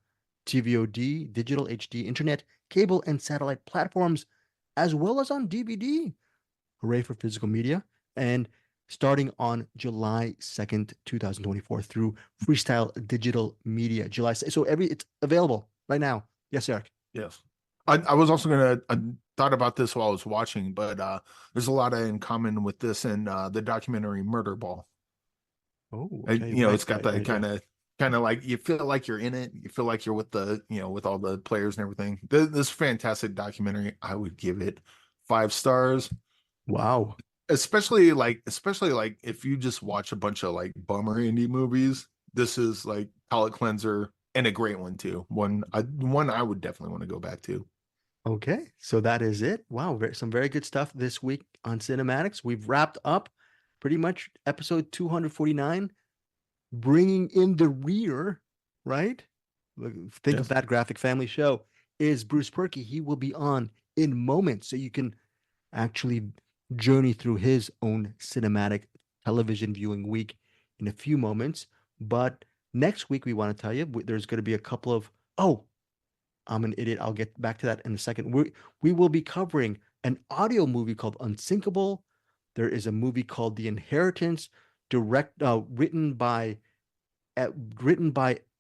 TVOD, digital HD, internet, cable, and satellite platforms, as well as on DVD. Hooray for physical media. And starting on July 2nd, 2024 through Freestyle Digital Media. So it's available right now. Yes, Eric. Yes. I was also I thought about this while I was watching, but there's a lot in common with this and the documentary Murder Ball. Oh, okay. It's got that kind of like you feel like you're in it. You feel like you're with with all the players and everything. This fantastic documentary. I would give it 5 stars. Wow. Especially like if you just watch a bunch of like bummer indie movies, this is like palate cleanser and a great one too. One I would definitely want to go back to. Okay, so that is it. Wow, some very good stuff this week on CinemAddicts. We've wrapped up pretty much episode 249. Bringing in the rear, right? Think of that graphic family show is Bruce Purkey. He will be on in moments, so you can actually journey through his own cinematic television viewing week in a few moments. But next week, we want to tell you there's going to be a couple of, I'm an idiot. I'll get back to that in a second. We will be covering an audio movie called Unsinkable. There is a movie called The Inheritance, co-written by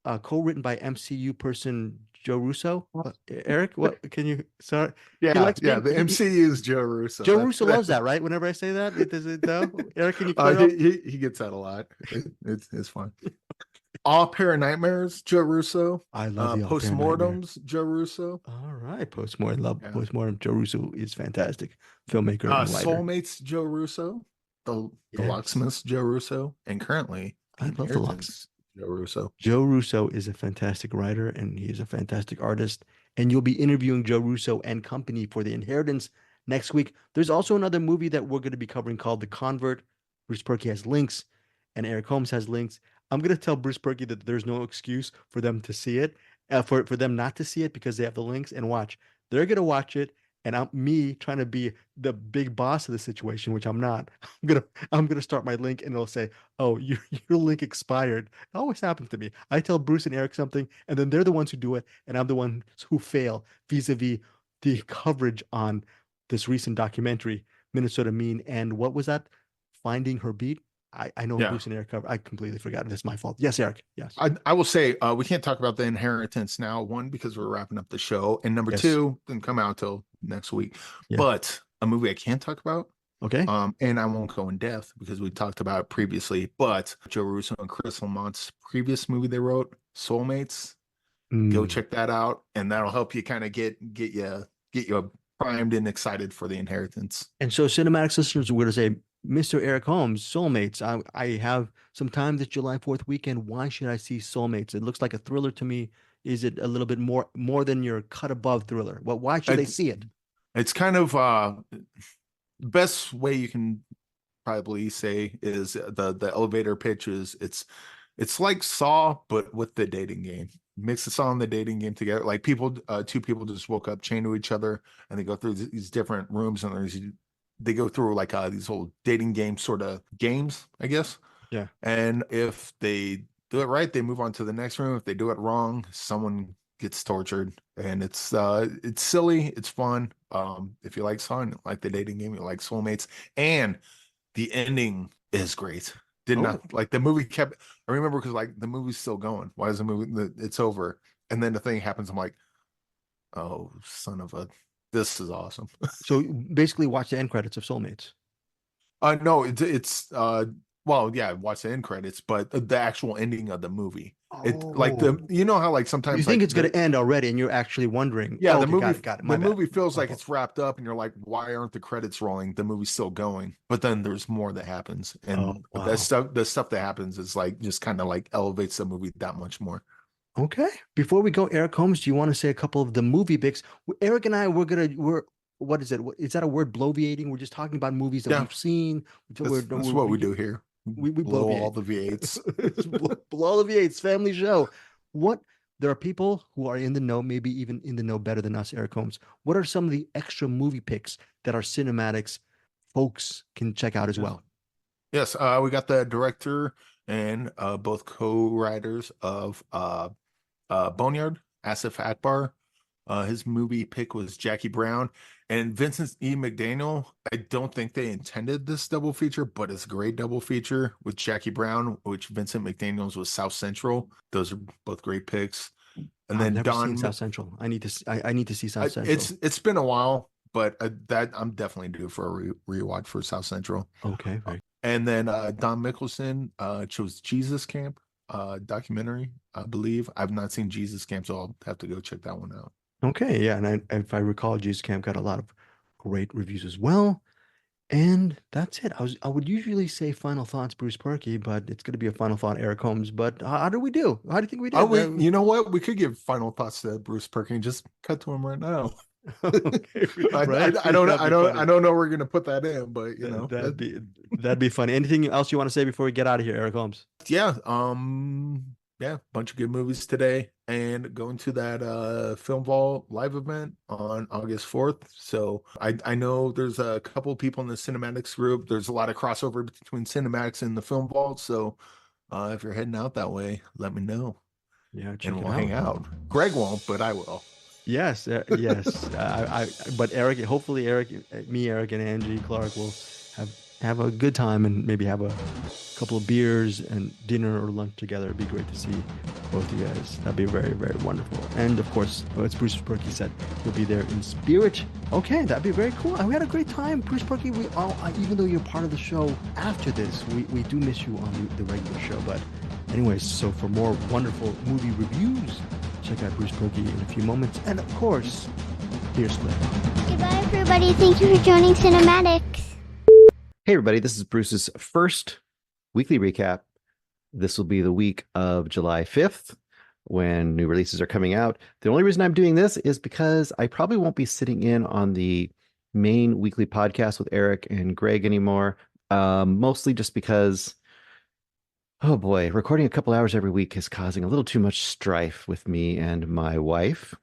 MCU person Joe Russo. Eric, what can you? Sorry. Yeah, the MCU is Joe Russo. Joe Russo loves that, right? Whenever I say that, Eric, can you? He gets that a lot. It's fun. All Pair of Nightmares, Joe Russo. I love the Postmortems, Joe Russo. All right, Postmortem. Joe Russo is fantastic filmmaker. Soulmates, Joe Russo. The Locksmiths, Joe Russo, and currently I love the Locksmiths. Joe Russo. Joe Russo is a fantastic writer and he is a fantastic artist. and you'll be interviewing Joe Russo and company for The Inheritance next week. There's also another movie that we're going to be covering called The Convert. Bruce Purkey has links, and Eric Holmes has links. I'm going to tell Bruce Purkey that there's no excuse for them to see it, for them not to see it because they have the links. And watch, they're going to watch it, and me trying to be the big boss of the situation, which I'm not. I'm gonna start my link, and it'll say, "Oh, your link expired." It always happens to me. I tell Bruce and Eric something, and then they're the ones who do it, and I'm the ones who fail vis-a-vis the coverage on this recent documentary, Minnesota Mean, and what was that? Finding Her Beat. I know Bruce and Eric covered. I completely forgot. That's my fault. Yes, Eric. Yes. I will say we can't talk about The Inheritance now. One, because we're wrapping up the show, and number two, didn't come out till next week. Yeah. But a movie I can talk about. Okay. And I won't go in depth because we talked about it previously. But Joe Russo and Chris Lamont's previous movie they wrote, Soulmates. Go check that out, and that'll help you kind of get you primed and excited for The Inheritance. And so, CinemAddicts listeners, we're going to say, Mr. Eric Holmes, Soulmates. I have some time this July 4th weekend. Why should I see Soulmates? It looks like a thriller to me. Is it a little bit more than your cut above thriller? Well, why should they see it? It's kind of the best way you can probably say is the elevator pitch is it's like Saw, but with the dating game. Mix the Saw and the dating game together. Like two people just woke up chained to each other, and they go through these different rooms, and they go through like these whole dating game sort of games, I guess. Yeah. And if they do it right, they move on to the next room. If they do it wrong, someone gets tortured. And it's silly, it's fun. If you like Saw, like the dating game, you like Soulmates, and the ending is great. Not like the movie kept. I remember because like the movie's still going. Why is the movie? It's over, and then the thing happens. I'm like, oh, son of a. This is awesome. So basically watch the end credits of Soulmates. No, it's well, yeah, watch the end credits, but the actual ending of the movie. It like you know how like sometimes you think it's going to end already, and you're actually wondering. Yeah, the movie got it. The movie feels like it's wrapped up, and you're like, why aren't the credits rolling? The movie's still going, but then there's more that happens, and the stuff that happens is like just kind of like elevates the movie that much more. Okay. Before we go, Eric Holmes, do you want to say a couple of the movie picks? Eric and I, we're what is it? Is that a word, bloviating? We're just talking about movies that we've seen. That's what we do here. We blow all the V8s. blow all the V8s, family show. There are people who are in the know, maybe even in the know better than us, Eric Holmes. What are some of the extra movie picks that our CinemAddicts folks can check out as well? Yes, we got the director and both co-writers of Boneyard, Asif Akbar. His movie pick was Jackie Brown, and Vincent E. McDaniel. I don't think they intended this double feature, but it's a great double feature with Jackie Brown, which Vincent McDaniel's was South Central. Those are both great picks. And then I've never seen South Central. I need to see South Central. It's been a while, but that I'm definitely due for a rewatch for South Central. Okay. And then Don Mickelson chose Jesus Camp documentary, I believe. I've not seen Jesus Camp, so I'll have to go check that one out. Okay, yeah, and if I recall, Jesus Camp got a lot of great reviews as well. And that's it. I would usually say final thoughts, Bruce Purkey, but it's going to be a final thought, Eric Holmes. But how do we do? How do you think we did? You know what? We could give final thoughts to Bruce Purkey and just cut to him right now. Okay, right? I don't know we're gonna put that in, but you know that'd be funny. Anything else you want to say before we get out of here, Eric Holmes? Yeah, bunch of good movies today, and going to that Film Vault live event on August 4th. So I know there's a couple of people in the CinemAddicts group. There's a lot of crossover between CinemAddicts and the Film Vault. So if you're heading out that way, let me know. Yeah, and we'll hang out. Greg won't, but I will. Yes. But Eric, hopefully Eric, and Angie Clark will have a good time and maybe have a couple of beers and dinner or lunch together. It'd be great to see both of you guys. That'd be very, very wonderful. And of course, as Bruce Purkey said, you'll be there in spirit. Okay, that'd be very cool. We had a great time, Bruce Purkey. Even though you're part of the show after this, we do miss you on the regular show. But anyways, so for more wonderful movie reviews, check out Bruce Purkey in a few moments. And of course, here's Split. Goodbye, everybody. Thank you for joining CinemAddicts. Hey, everybody. This is Bruce's first weekly recap. This will be the week of July 5th. when new releases are coming out. The only reason I'm doing this is because I probably won't be sitting in on the main weekly podcast with Eric and Greg anymore. Mostly just because, oh boy, recording a couple hours every week is causing a little too much strife with me and my wife.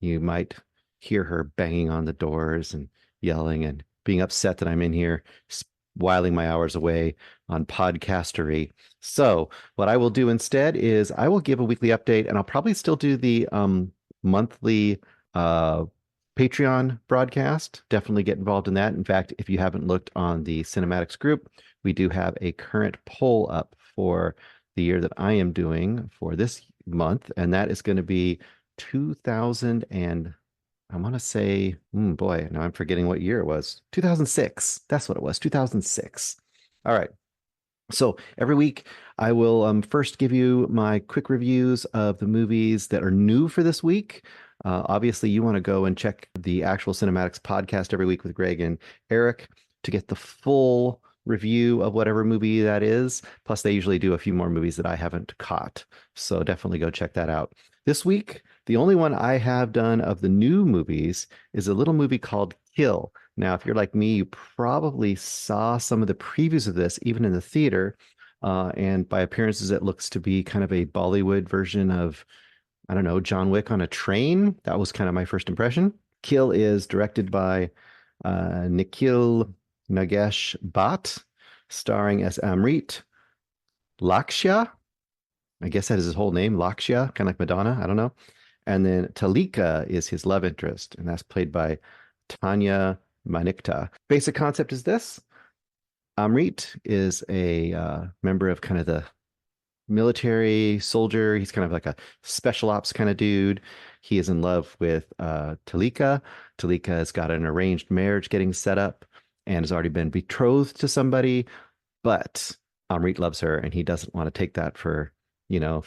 You might hear her banging on the doors and yelling and being upset that I'm in here whiling my hours away on podcastery. So what I will do instead is I will give a weekly update, and I'll probably still do the monthly Patreon broadcast. Definitely get involved in that. In fact, if you haven't looked on the CinemAddicts group, we do have a current poll up for the year that I am doing for this month, and that is going to be 2000 and I want to say, boy, now I'm forgetting what year it was. 2006. That's what it was. 2006. All right. So every week I will first give you my quick reviews of the movies that are new for this week. Obviously, you want to go and check the actual CinemAddicts podcast every week with Greg and Eric to get the full review of whatever movie that is. Plus, they usually do a few more movies that I haven't caught. So definitely go check that out. This week, the only one I have done of the new movies is a little movie called Kill. Now, if you're like me, you probably saw some of the previews of this, even in the theater. And by appearances, it looks to be kind of a Bollywood version of, I don't know, John Wick on a train. That was kind of my first impression. Kill is directed by Nikhil Nagesh Bhatt, starring as Amrit Lakshya. I guess that is his whole name, Lakshya, kind of like Madonna. I don't know. And then Talika is his love interest, and that's played by Tanya Manikta. Basic concept is this. Amrit is a member of kind of the military soldier. He's kind of like a special ops kind of dude. He is in love with Talika. Talika has got an arranged marriage getting set up and has already been betrothed to somebody, but Amrit loves her and he doesn't want to take that for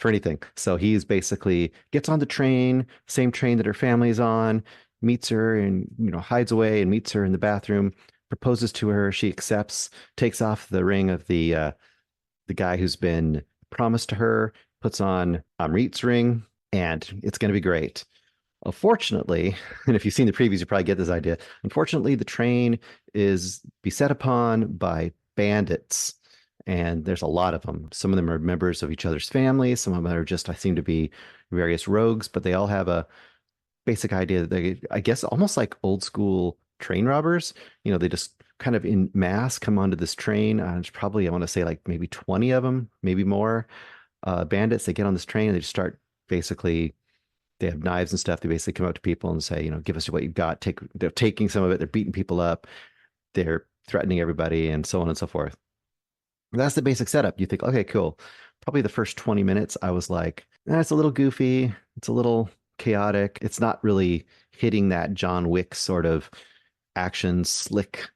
anything. So he's basically gets on the train, same train that her family's on, meets her and, hides away and meets her in the bathroom, proposes to her. She accepts, takes off the ring of the guy who's been promised to her, puts on Amrit's ring, and it's going to be great. Unfortunately, and if you've seen the previews, you probably get this idea. Unfortunately, the train is beset upon by bandits, and there's a lot of them. Some of them are members of each other's families. Some of them are just, I seem to be various rogues, but they all have a basic idea that they, I guess, almost like old school train robbers. They just kind of in mass come onto this train. There's probably, I want to say like maybe 20 of them, maybe more bandits. They get on this train and they just start basically, they have knives and stuff. They basically come up to people and say, give us what you've got. They're taking some of it. They're beating people up. They're threatening everybody and so on and so forth. That's the basic setup. You think, okay, cool. Probably the first 20 minutes, I was like, it's a little goofy. It's a little chaotic. It's not really hitting that John Wick sort of action, slick,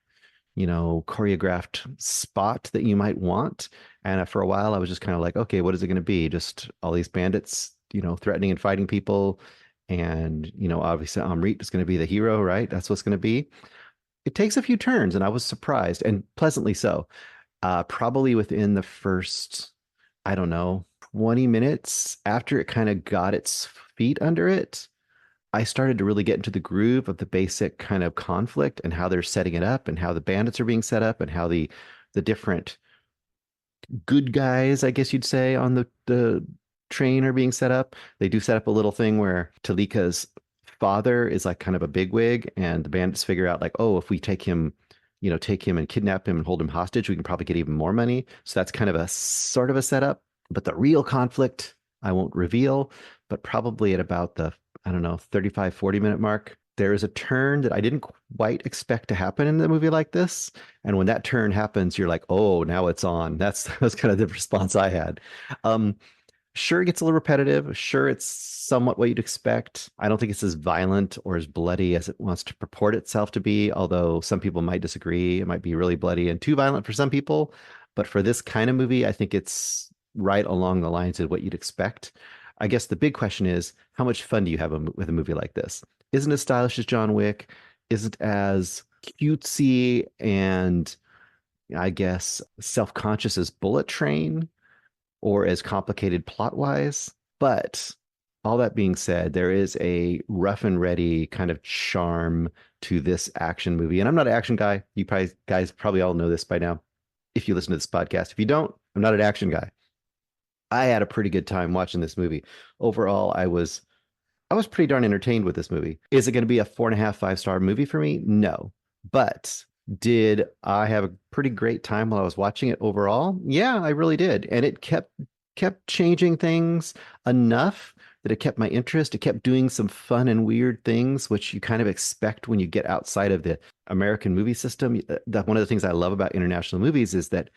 choreographed spot that you might want. And for a while, I was just kind of like, okay, what is it going to be? Just all these bandits, threatening and fighting people. And, obviously Amrit is going to be the hero, right? That's what's going to be. It takes a few turns and I was surprised, and pleasantly so. Probably within the first, I don't know, 20 minutes after it kind of got its feet under it, I started to really get into the groove of the basic kind of conflict and how they're setting it up and how the bandits are being set up and how the different good guys, I guess you'd say, on the train are being set up. They do set up a little thing where Talika's father is like kind of a bigwig, and the bandits figure out like, oh, if we take him and kidnap him and hold him hostage, we can probably get even more money. So that's kind of a sort of a setup. But the real conflict, I won't reveal, but probably at about the, 35, 40-minute mark, there is a turn that I didn't quite expect to happen in a movie like this. And when that turn happens, you're like, oh, now it's on. That's kind of the response I had. Sure, it gets a little repetitive. Sure, it's somewhat what you'd expect. I don't think it's as violent or as bloody as it wants to purport itself to be, although some people might disagree. It might be really bloody and too violent for some people. But for this kind of movie, I think it's right along the lines of what you'd expect. I guess the big question is, how much fun do you have with a movie like this? Isn't as stylish as John Wick? Isn't as cutesy and, I guess, self-conscious as Bullet Train? Or as complicated plot-wise, but all that being said, there is a rough and ready kind of charm to this action movie. And I'm not an action guy. You guys probably all know this by now if you listen to this podcast. If you don't, I'm not an action guy. I had a pretty good time watching this movie. Overall, I was pretty darn entertained with this movie. Is it going to be a 4.5, 5-star movie for me? No. But did I have a pretty great time while I was watching it overall? Yeah, I really did. And it kept changing things enough that it kept my interest. It kept doing some fun and weird things, which you kind of expect when you get outside of the American movie system. That one of the things I love about international movies is that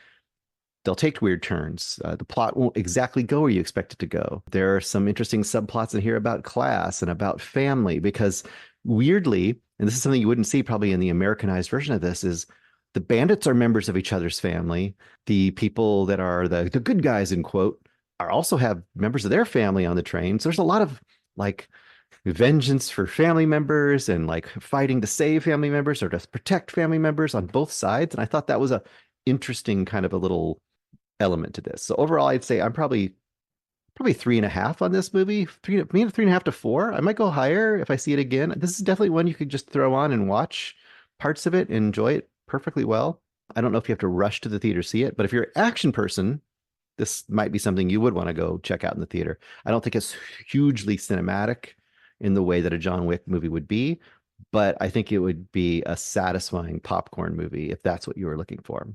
they'll take weird turns. The plot won't exactly go where you expect it to go. There are some interesting subplots in here about class and about family, because weirdly, and this is something you wouldn't see probably in the Americanized version of this, is the bandits are members of each other's family. The people that are the good guys, in quote, are also have members of their family on the train. So there's a lot of like vengeance for family members and like fighting to save family members or to protect family members on both sides. And I thought that was a interesting kind of a little element to this. So overall, I'd say I'm probably 3.5 on this movie. 3.5 to 4. I might go higher if I see it again. This is definitely one you could just throw on and watch parts of it and enjoy it perfectly well. I don't know if you have to rush to the theater to see it, but if you're an action person, this might be something you would want to go check out in the theater. I don't think it's hugely cinematic in the way that a John Wick movie would be, but I think it would be a satisfying popcorn movie if that's what you were looking for.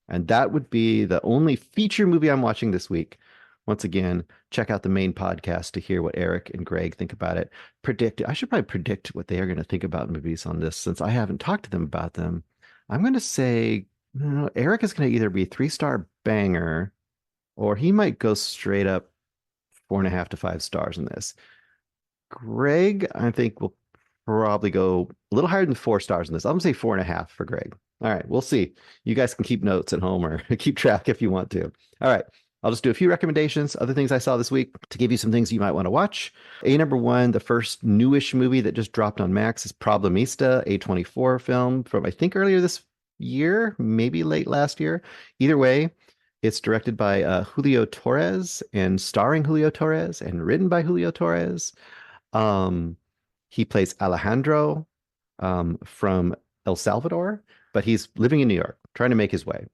And that would be the only feature movie I'm watching this week. Once again, check out the main podcast to hear what Eric and Greg think about it. I should probably predict what they are going to think about movies on this, since I haven't talked to them about them. I'm going to say, Eric is going to either be a 3-star banger, or he might go straight up 4.5 to 5 stars in this. Greg, I think, will probably go a little higher than 4 stars in this. I'm going to say 4.5 for Greg. All right, we'll see. You guys can keep notes at home or keep track if you want to. All right, I'll just do a few recommendations, other things I saw this week to give you some things you might want to watch. Number 1, the first newish movie that just dropped on Max is Problemista, a 24 film from, I think, earlier this year, maybe late last year. Either way, it's directed by Julio Torres and starring Julio Torres and written by Julio Torres. He plays Alejandro from El Salvador, but he's living in New York, trying to make his way.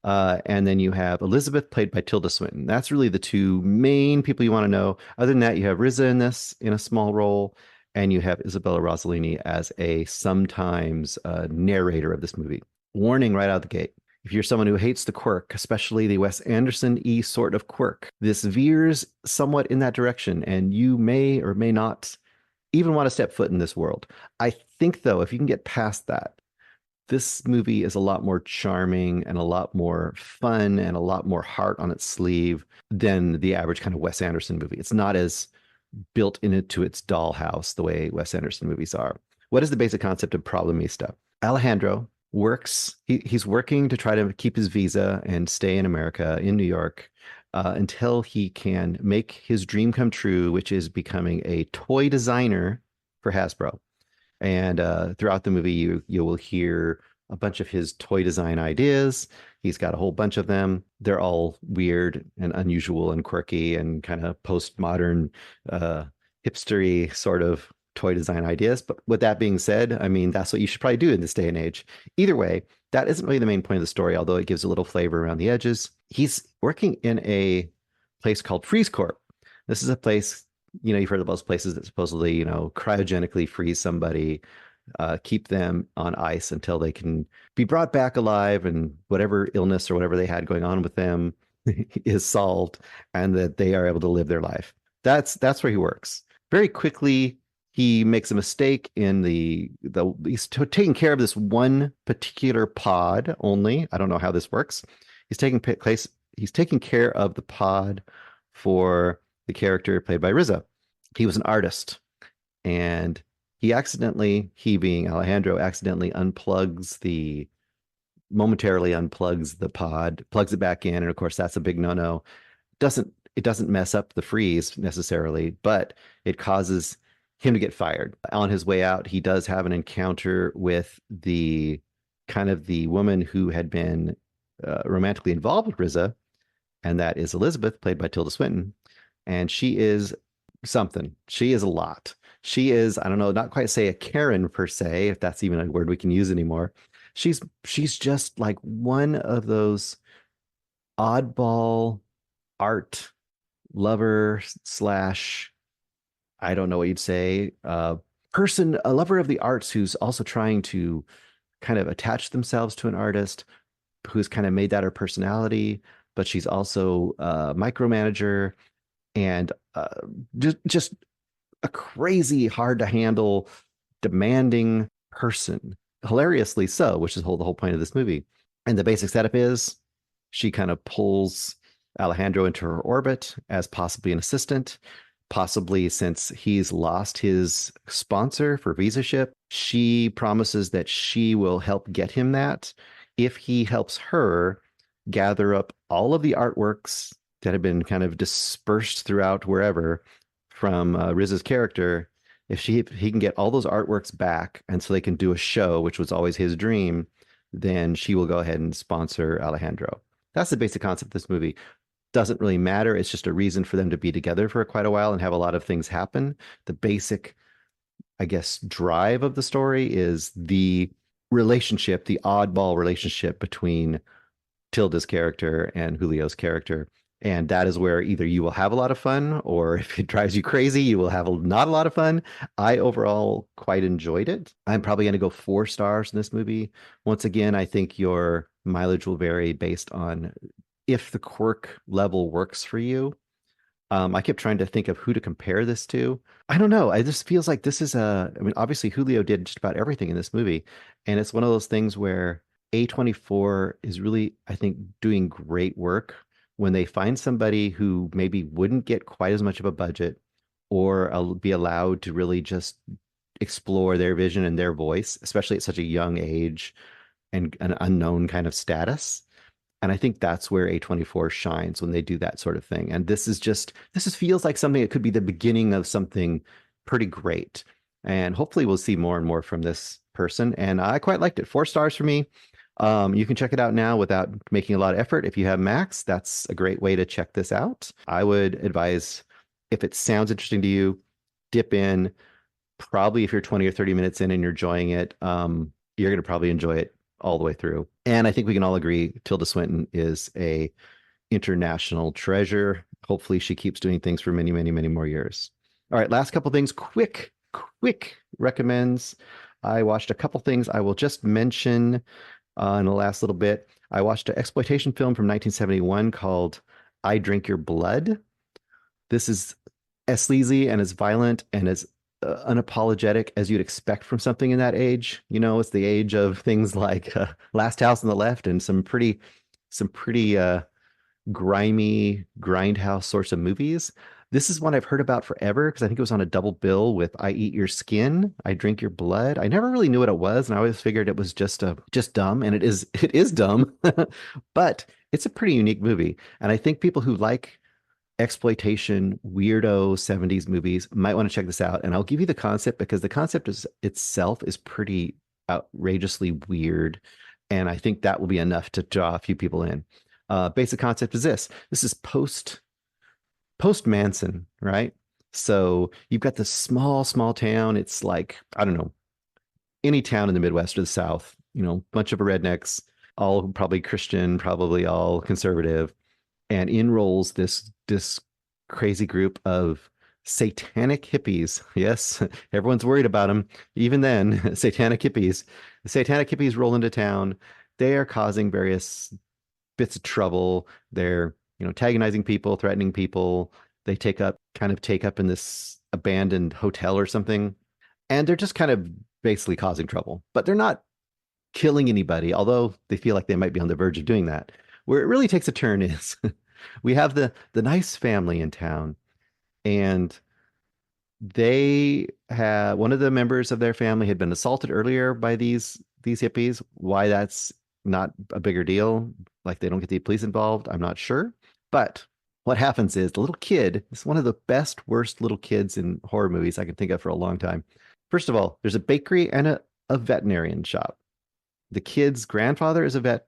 And then you have Elizabeth, played by Tilda Swinton. That's really the two main people you want to know. Other than that, you have RZA in this in a small role, and you have Isabella Rossellini as a sometimes narrator of this movie. Warning right out the gate. If you're someone who hates the quirk, especially the Wes Anderson-y sort of quirk, this veers somewhat in that direction, and you may or may not even want to step foot in this world. I think, though, if you can get past that, this movie is a lot more charming and a lot more fun and a lot more heart on its sleeve than the average kind of Wes Anderson movie. It's not as built into its dollhouse the way Wes Anderson movies are. What is the basic concept of Problemista? Alejandro works, he's working to try to keep his visa and stay in America, in New York, until he can make his dream come true, which is becoming a toy designer for Hasbro. And throughout the movie, you will hear a bunch of his toy design ideas. He's got a whole bunch of them. They're all weird and unusual and quirky and kind of postmodern, hipstery sort of toy design ideas. But with that being said, I mean, that's what you should probably do in this day and age. Either way, that isn't really the main point of the story, although it gives a little flavor around the edges. He's working in a place called Freeze Corp. This is a place, you've heard of those places that supposedly, cryogenically freeze somebody, keep them on ice until they can be brought back alive and whatever illness or whatever they had going on with them is solved and that they are able to live their life. That's where he works. Very quickly, he makes a mistake in he's taking care of this one particular pod only. I don't know how this works. He's taking care of the pod for the character played by RZA. He was an artist, and he being Alejandro, accidentally momentarily unplugs the pod, plugs it back in, and of course that's a big no-no. It doesn't mess up the freeze necessarily, but it causes him to get fired. On his way out, he does have an encounter with the woman who had been romantically involved with RZA, and that is Elizabeth, played by Tilda Swinton. And she is something. She is a lot. She is, I don't know, not quite say a Karen per se, if that's even a word we can use anymore. She's just like one of those oddball art lover slash, I don't know what you'd say, person, a lover of the arts who's also trying to kind of attach themselves to an artist, who's kind of made that her personality, but she's also a micromanager and just a crazy, hard to handle, demanding person. Hilariously so, which is the whole point of this movie. And the basic setup is she kind of pulls Alejandro into her orbit as possibly an assistant. Possibly since he's lost his sponsor for visa ship, she promises that she will help get him that if he helps her gather up all of the artworks that have been kind of dispersed throughout wherever from Riz's character. If he can get all those artworks back, and so they can do a show, which was always his dream, then she will go ahead and sponsor Alejandro. That's the basic concept of this movie. Doesn't really matter. It's just a reason for them to be together for quite a while and have a lot of things happen. The basic, I guess, drive of the story is the relationship, the oddball relationship between Tilda's character and Julio's character. And that is where either you will have a lot of fun, or if it drives you crazy, you will have not a lot of fun. I overall quite enjoyed it. I'm probably going to go 4 stars in this movie. Once again, I think your mileage will vary based on if the quirk level works for you. I kept trying to think of who to compare this to. I don't know. It just feels like this is I mean, obviously Julio did just about everything in this movie. And it's one of those things where A24 is really, I think, doing great work when they find somebody who maybe wouldn't get quite as much of a budget or be allowed to really just explore their vision and their voice, especially at such a young age and an unknown kind of status. And I think that's where A24 shines when they do that sort of thing. And this feels like something that could be the beginning of something pretty great. And hopefully we'll see more and more from this person. And I quite liked it. 4 stars for me. You can check it out now without making a lot of effort. If you have Max, that's a great way to check this out. I would advise, if it sounds interesting to you, dip in. Probably if you're 20 or 30 minutes in and you're enjoying it, you're going to probably enjoy it all the way through. And I think we can all agree Tilda Swinton is a international treasure. Hopefully she keeps doing things for many, many, many more years. All right, last couple things. Quick recommends. I watched a couple things I will just mention in the last little bit. I watched an exploitation film from 1971 called I Drink Your Blood. This is as sleazy and as violent and as unapologetic as you'd expect from something in that age. You know, it's the age of things like Last House on the Left and some pretty grimy grindhouse sorts of movies. This is one I've heard about forever because I think it was on a double bill with I Eat Your Skin, I Drink Your Blood. I never really knew what it was, and I always figured it was just dumb, and it is dumb, but it's a pretty unique movie. And I think people who like exploitation weirdo 70s movies might want to check this out. And I'll give you the concept because the concept itself is pretty outrageously weird, and I think that will be enough to draw a few people in. Basic concept is this is post Manson, right? So you've got this small town. It's like, I don't know, any town in the Midwest or the South, you know, bunch of rednecks, all probably Christian, probably all conservative, and in rolls this crazy group of satanic hippies. Yes, everyone's worried about them. Even then, satanic hippies. The satanic hippies roll into town. They are causing various bits of trouble. They're, you know, antagonizing people, threatening people. They take up in this abandoned hotel or something. And they're just kind of basically causing trouble. But they're not killing anybody, although they feel like they might be on the verge of doing that. Where it really takes a turn is we have the nice family in town, and they have one of the members of their family had been assaulted earlier by these hippies. Why that's not a bigger deal, like they don't get the police involved, I'm not sure. But what happens is the little kid is one of the best, worst little kids in horror movies I can think of for a long time. First of all, there's a bakery and a veterinarian shop. The kid's grandfather is a vet,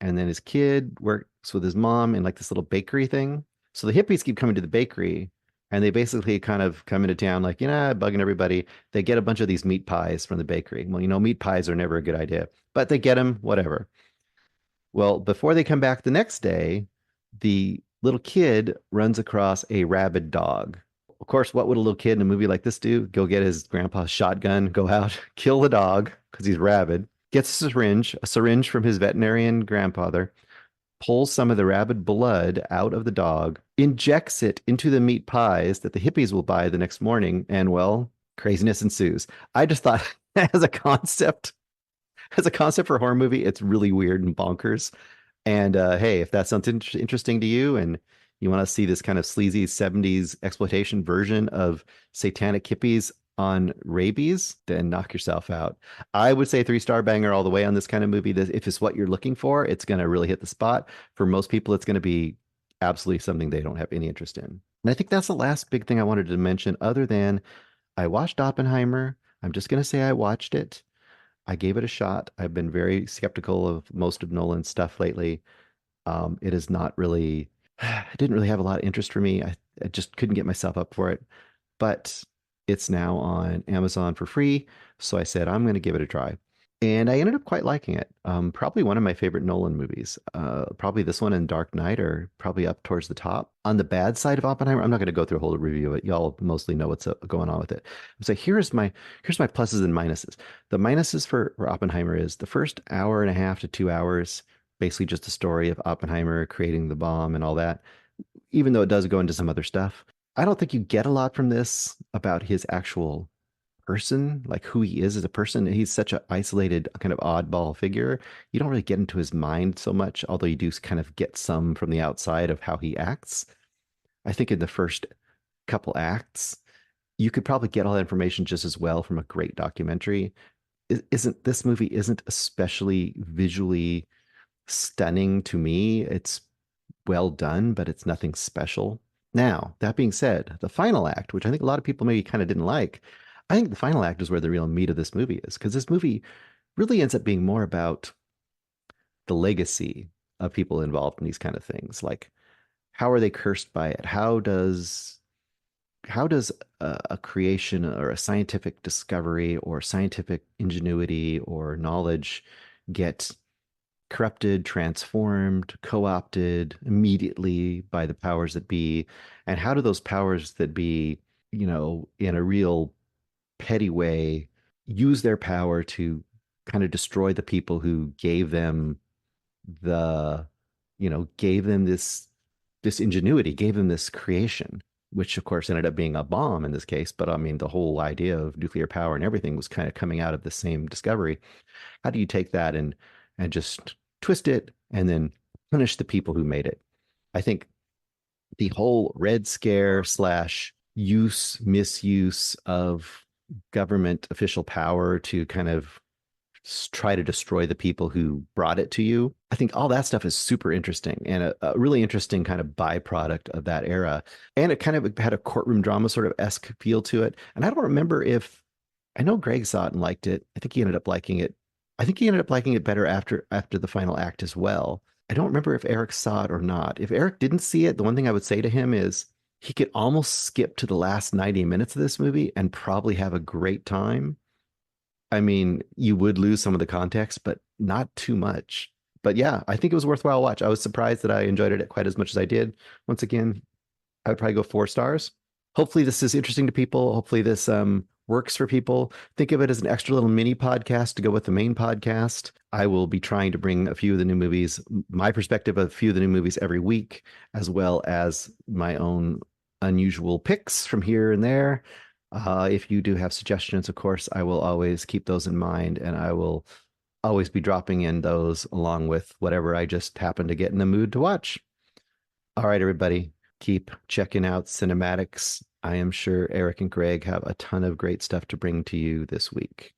and then his kid works with his mom in like this little bakery thing. So the hippies keep coming to the bakery And they basically kind of come into town like, bugging everybody. They get a bunch of these meat pies from the bakery. Well, meat pies are never a good idea, but they get them, whatever. Well, before they come back the next day, the little kid runs across a rabid dog. Of course, what would a little kid in a movie like this do? Go get his grandpa's shotgun, go out, kill the dog because he's rabid, gets a syringe from his veterinarian grandfather, pulls some of the rabid blood out of the dog, injects it into the meat pies that the hippies will buy the next morning, and well, craziness ensues. I just thought as a concept for a horror movie, it's really weird and bonkers. And hey, if that's something interesting to you and you want to see this kind of sleazy 70s exploitation version of satanic hippies on rabies, then knock yourself out. I would say 3-star banger all the way on this kind of movie. If it's what you're looking for, it's going to really hit the spot. For most people, it's going to be absolutely something they don't have any interest in. And I think that's the last big thing I wanted to mention, other than I watched Oppenheimer. I'm just going to say I watched it. I gave it a shot. I've been very skeptical of most of Nolan's stuff lately. It is not really, it didn't really have a lot of interest for me. I just couldn't get myself up for it. But it's now on Amazon for free. So I said, I'm going to give it a try. And I ended up quite liking it. Probably one of my favorite Nolan movies. Probably this one and Dark Knight are probably up towards the top. On the bad side of Oppenheimer, I'm not going to go through a whole review of it. Y'all mostly know what's going on with it. So here's my pluses and minuses. The minuses for Oppenheimer is the first hour and a half to 2 hours, basically just the story of Oppenheimer creating the bomb and all that, even though it does go into some other stuff. I don't think you get a lot from this about his actual person, like who he is as a person. He's such an isolated, kind of oddball figure. You don't really get into his mind so much, although you do kind of get some from the outside of how he acts. I think in the first couple acts, you could probably get all that information just as well from a great documentary. This movie isn't especially visually stunning to me. It's well done, but it's nothing special. Now, that being said, the final act, which I think a lot of people maybe kind of didn't like, I think the final act is where the real meat of this movie is, because this movie really ends up being more about the legacy of people involved in these kind of things. Like, how are they cursed by it? How does a creation or a scientific discovery or scientific ingenuity or knowledge get corrupted, transformed, co-opted immediately by the powers that be? And how do those powers that be, in a real petty way, use their power to kind of destroy the people who gave them this ingenuity, gave them this creation, which of course ended up being a bomb in this case. But I mean, the whole idea of nuclear power and everything was kind of coming out of the same discovery. How do you take that and just twist it and then punish the people who made it? I think the whole Red Scare / misuse of government official power to kind of try to destroy the people who brought it to you, I think all that stuff is super interesting and a really interesting kind of byproduct of that era. And it kind of had a courtroom drama sort of esque feel to it. And I don't remember I know Greg saw it and liked it. I think he ended up liking it. I think he ended up liking it better after the final act as well. I don't remember if Eric saw it or not. If Eric didn't see it, the one thing I would say to him is he could almost skip to the last 90 minutes of this movie and probably have a great time. I mean, you would lose some of the context, but not too much. But yeah, I think it was a worthwhile watch. I was surprised that I enjoyed it quite as much as I did. Once again, I would probably go 4 stars. Hopefully this is interesting to people. Hopefully this works for people. Think of it as an extra little mini podcast to go with the main podcast. I will be trying to bring a few of the new movies, my perspective of a few of the new movies every week, as well as my own unusual picks from here and there. If you do have suggestions, of course, I will always keep those in mind, and I will always be dropping in those along with whatever I just happen to get in the mood to watch. All right, everybody, keep checking out CinemAddicts. I am sure Eric and Greg have a ton of great stuff to bring to you this week.